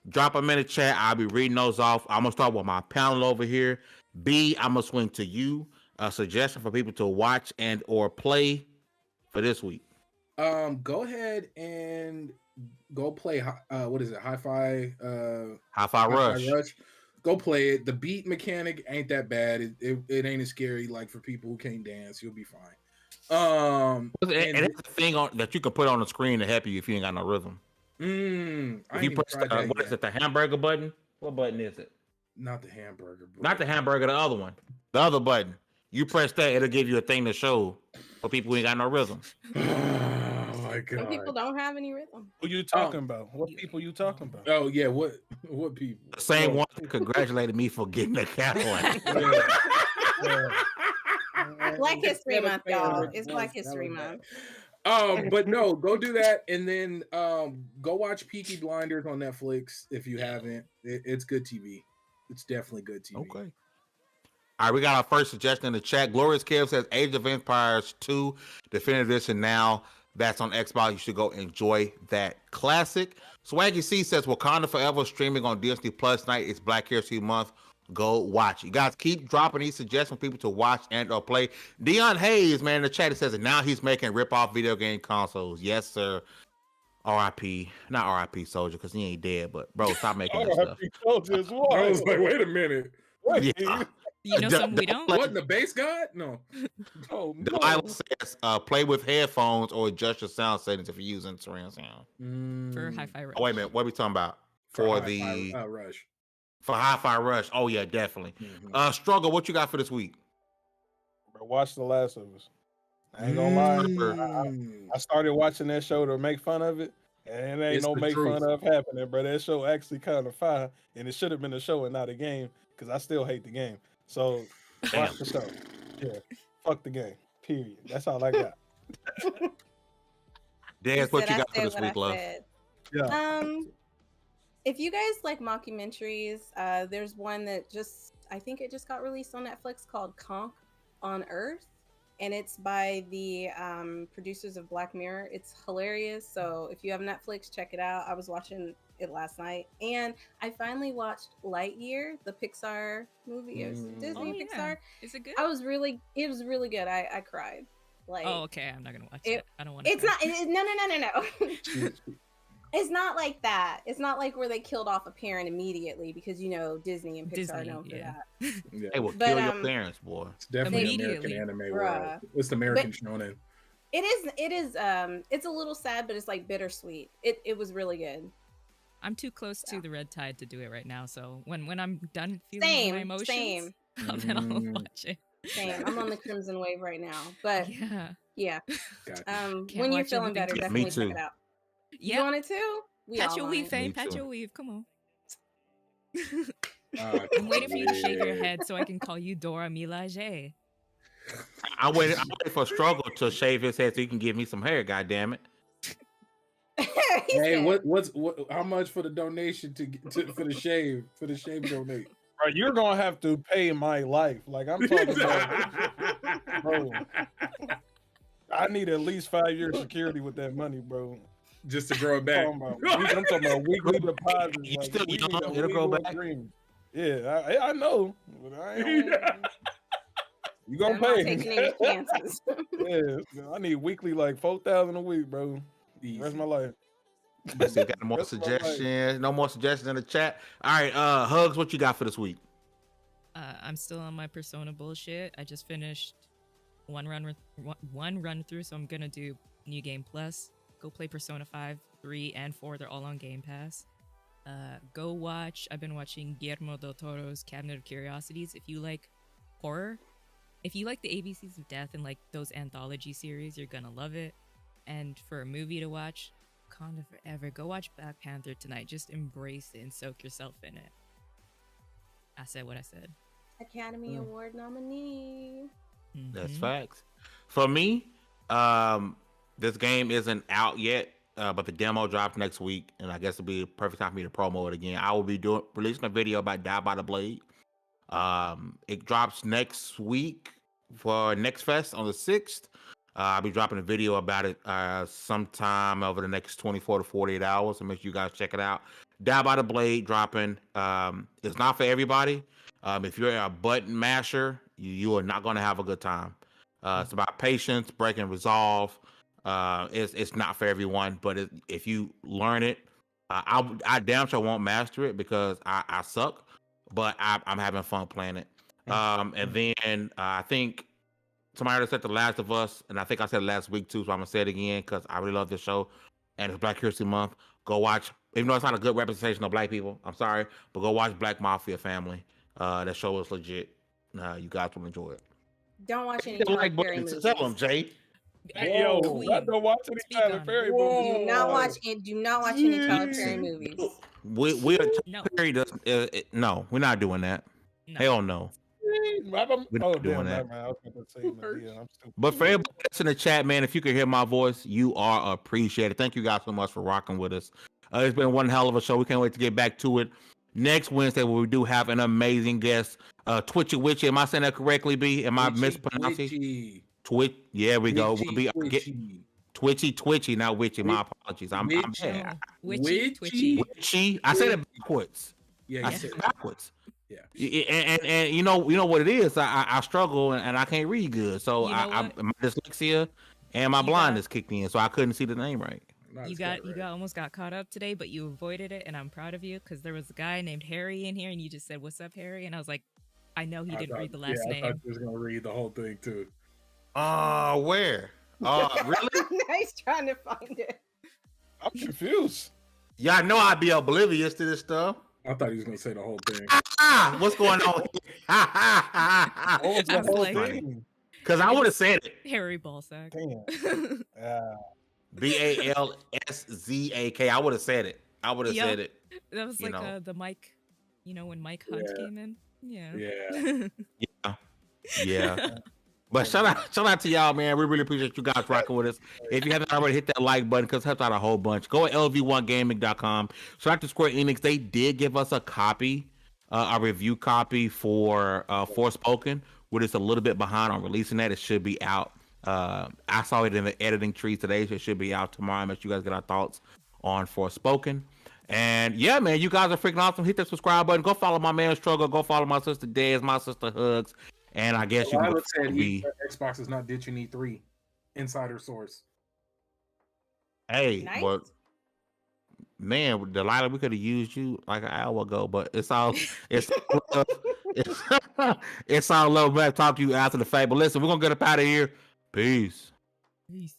Speaker 2: drop them in the chat. I'll be reading those off. I'm gonna start with my panel over here. B, I'm gonna swing to you. a suggestion for people to watch and or play for this week?
Speaker 4: Go ahead and go play. What is it? Hi-Fi.
Speaker 2: Hi-Fi Rush.
Speaker 4: Go play it. The beat mechanic ain't that bad. It ain't as scary like for people who can't dance. You'll be fine.
Speaker 2: And it's a thing that you can put on the screen to help you if you ain't got no rhythm. If you press the hamburger button? What button is it?
Speaker 4: Not the hamburger.
Speaker 2: Not the hamburger, the other one. The other button. You press that, it'll give you a thing to show for people who ain't got no rhythm.
Speaker 4: Oh my god.
Speaker 6: Some people don't have any rhythm.
Speaker 5: Who you talking about? What people you talking about?
Speaker 4: Oh yeah, what people?
Speaker 2: The same one that congratulated me for getting a Cadillac.
Speaker 6: Black History Month, y'all. It's Black History Month.
Speaker 4: But no, go do that, and then go watch Peaky Blinders on Netflix if you haven't. It's good TV. It's definitely good TV.
Speaker 2: Okay. All right, we got our first suggestion in the chat. Glorious Kev says Age of Empires 2 Definitive Edition now. That's on Xbox. You should go enjoy that classic. Swaggy C says Wakanda Forever streaming on Disney Plus night. It's Black History Month. Go watch. You guys keep dropping these suggestions for people to watch and or play. Dion Hayes, man, in the chat, it says that now he's making rip-off video game consoles. Yes, sir. R.I.P. Not R.I.P. Soldier, because he ain't dead, but bro, stop making that stuff.
Speaker 5: Soldier is what?
Speaker 4: I was like, wait a minute.
Speaker 2: Yeah.
Speaker 3: You know something we don't?
Speaker 4: What, the base god? No.
Speaker 5: Oh, no.
Speaker 2: Delilah says play with headphones or adjust your sound settings if you're using surround sound.
Speaker 3: For Hi-Fi Rush.
Speaker 2: Oh, wait a minute. What are we talking about? For the
Speaker 4: Rush.
Speaker 2: For Hi-Fi Rush. Oh, yeah, definitely. Struggle, what you got for this week?
Speaker 5: Bro, watch The Last of Us. I ain't gonna lie. I started watching that show to make fun of it, and it ain't
Speaker 4: It's
Speaker 5: no
Speaker 4: the
Speaker 5: make
Speaker 4: truth.
Speaker 5: fun of happening, bro. That show actually kind of fire, and it should have been a show and not a game, because I still hate the game. So watch the show. Yeah, fuck the game. Period. That's all I got.
Speaker 2: Daz, what you got for this
Speaker 6: what
Speaker 2: week,
Speaker 6: I
Speaker 2: love?
Speaker 6: said.
Speaker 5: Yeah.
Speaker 6: If you guys like mockumentaries, there's one that I think it just got released on Netflix called Conk on Earth, and it's by the producers of Black Mirror. It's hilarious. So if you have Netflix, check it out. I was watching it last night, and I finally watched Lightyear, the Pixar movie. It was Disney Pixar.
Speaker 3: Is it good?
Speaker 6: It was really good. I cried. Like,
Speaker 3: oh, okay. I'm not gonna watch it. I don't want to.
Speaker 6: It's not. No. It's not like that. It's not like where they killed off a parent immediately, because Disney and Pixar are known for that.
Speaker 4: Yeah.
Speaker 2: They will kill your parents, boy.
Speaker 4: It's definitely
Speaker 3: Immediately.
Speaker 4: American anime world. It's the American shonen.
Speaker 6: It is. It's a little sad, but it's like bittersweet. It was really good.
Speaker 3: I'm too close to the red tide to do it right now. So when I'm done feeling my emotions, then I'll watch it.
Speaker 6: Same. I'm on the Crimson Wave right now, but yeah.
Speaker 4: Gotcha.
Speaker 6: When you're feeling better, definitely check it out.
Speaker 3: Yeah.
Speaker 6: You want it too?
Speaker 3: Pat your weave, Fame. Pat your weave. Come on. I'm waiting for you to shave your head so I can call you Dora Milaje.
Speaker 2: I waited for Struggle to shave his head so he can give me some hair. God damn it!
Speaker 4: Hey, what? How much for the donation for the shave? For the shave donate?
Speaker 5: Bro, you're gonna have to pay my life. Like I'm talking about, bro. I need at least 5 years security with that money, bro.
Speaker 4: Just to grow it back.
Speaker 5: I'm talking about weekly deposits.
Speaker 2: You
Speaker 5: like
Speaker 2: still
Speaker 5: weekly-
Speaker 2: young, it'll grow back.
Speaker 5: agreement. Yeah, I know. But I ain't, you gonna
Speaker 6: I'm not
Speaker 5: pay?
Speaker 6: taking any chances.
Speaker 5: Yeah, I need weekly like 4,000 a week, bro. The rest of my life.
Speaker 2: Let's see, we got no more
Speaker 5: That's what I like.
Speaker 2: suggestions. No more suggestions in the chat. All right, Hugs, what you got for this week?
Speaker 3: I'm still on my Persona bullshit. I just finished one run through, so I'm gonna do New Game Plus. Go play Persona 5, 3, and 4. They're all on Game Pass. Go watch. I've been watching Guillermo del Toro's Cabinet of Curiosities. If you like horror, if you like the ABCs of Death and like those anthology series, you're gonna love it. And for a movie to watch, Wakanda Forever. Go watch Black Panther tonight. Just embrace it and soak yourself in it. I said what I said.
Speaker 6: Academy Award nominee.
Speaker 2: That's facts. For me, this game isn't out yet, but the demo drops next week, and I guess it'll be a perfect time for me to promo it again. I will be releasing a video about Die by the Blade. It drops next week for Next Fest on the 6th. I'll be dropping a video about it sometime over the next 24 to 48 hours, so make sure you guys check it out. Die by the Blade dropping. It's not for everybody. If you're a button masher, you are not going to have a good time. It's about patience, breaking resolve. It's not for everyone, but if you learn it, I damn sure won't master it because I suck, but I'm having fun playing it. And then I think somebody already said The Last of Us, and I think I said it last week too, so I'm gonna say it again because I really love this show, and it's Black History Month. Go watch, even though it's not a good representation of Black people. I'm sorry, but go watch Black Mafia Family. That show is legit. You guys will enjoy it.
Speaker 6: Don't watch any
Speaker 2: Hit the
Speaker 6: Tyler
Speaker 2: like
Speaker 6: Perry
Speaker 2: button.
Speaker 6: movies.
Speaker 2: Tell them, Jay.
Speaker 5: Hey, yo,
Speaker 3: Queen.
Speaker 5: I don't watch any
Speaker 3: Speak
Speaker 5: Tyler
Speaker 3: on it.
Speaker 5: Perry movies.
Speaker 6: Do not watch it. Do not watch any Tyler Perry movies.
Speaker 2: We
Speaker 3: No.
Speaker 2: Perry does. No, we're not doing that.
Speaker 3: No.
Speaker 2: Hell no.
Speaker 5: We're
Speaker 2: not doing that.
Speaker 5: I was about to say, man, yeah, I'm stupid.
Speaker 2: But for everybody that's in the chat, man, if you can hear my voice, you are appreciated. Thank you guys so much for rocking with us. It's been one hell of a show. We can't wait to get back to it next Wednesday, where we do have an amazing guest, Twitchy Witchy. Am I saying that correctly, B? Am I mispronouncing? Twitch. Yeah, we go. We'll be Twitchy, not Witchy. My apologies. I'm bad.
Speaker 3: Witchy, twitchy.
Speaker 2: Witchy. I said it backwards.
Speaker 4: Yeah,
Speaker 2: I said it backwards.
Speaker 4: Yeah.
Speaker 2: And you know what it is. I struggle and I can't read good. So
Speaker 3: You know
Speaker 2: my dyslexia and my blindness kicked in, so I couldn't see the name right.
Speaker 3: You almost got caught up today, but you avoided it, and I'm proud of you because there was a guy named Harry in here, and you just said, "What's up, Harry?" And I was like, I know he didn't read the last name.
Speaker 4: I thought you was gonna read the whole thing too.
Speaker 2: Where? Really?
Speaker 6: Now he's trying to find it.
Speaker 5: I'm confused.
Speaker 2: Y'all know I'd be oblivious to this stuff.
Speaker 4: I thought he was gonna say the whole thing.
Speaker 2: What's going on?
Speaker 5: What was the
Speaker 3: I was
Speaker 5: whole
Speaker 3: like-
Speaker 5: thing?
Speaker 2: Because I would have said it.
Speaker 3: Harry Ballsack.
Speaker 5: Damn.
Speaker 2: BALSZAK. I would have said it. I would have
Speaker 3: Yup.
Speaker 2: said it.
Speaker 3: That was
Speaker 2: You
Speaker 3: like
Speaker 2: know.
Speaker 3: the Mike, when Mike Hunt
Speaker 4: Yeah.
Speaker 3: came in. Yeah.
Speaker 4: Yeah.
Speaker 2: Yeah. But shout out to y'all, man. We really appreciate you guys rocking with us. If you haven't already, hit that like button because it helps out a whole bunch. Go to lv1gaming.com. Shout out to Square Enix. They did give us a copy, a review copy for Forspoken. We're just a little bit behind on releasing that. It should be out. I saw it in the editing tree today, so it should be out tomorrow. Make sure you guys get our thoughts on Forspoken. And yeah, man, you guys are freaking awesome. Hit that subscribe button. Go follow my man Struggle. Go follow my sister Dez, my sister Hugs. And I guess you can
Speaker 4: said
Speaker 2: be.
Speaker 4: Xbox is not ditching E3. Insider source.
Speaker 2: Hey,
Speaker 6: Nice.
Speaker 2: but man, Delilah, we could have used you like an hour ago, but it's all it's it's all love. Back talk to you after the fact. But listen, we're gonna get up out of here. Peace.
Speaker 3: Peace.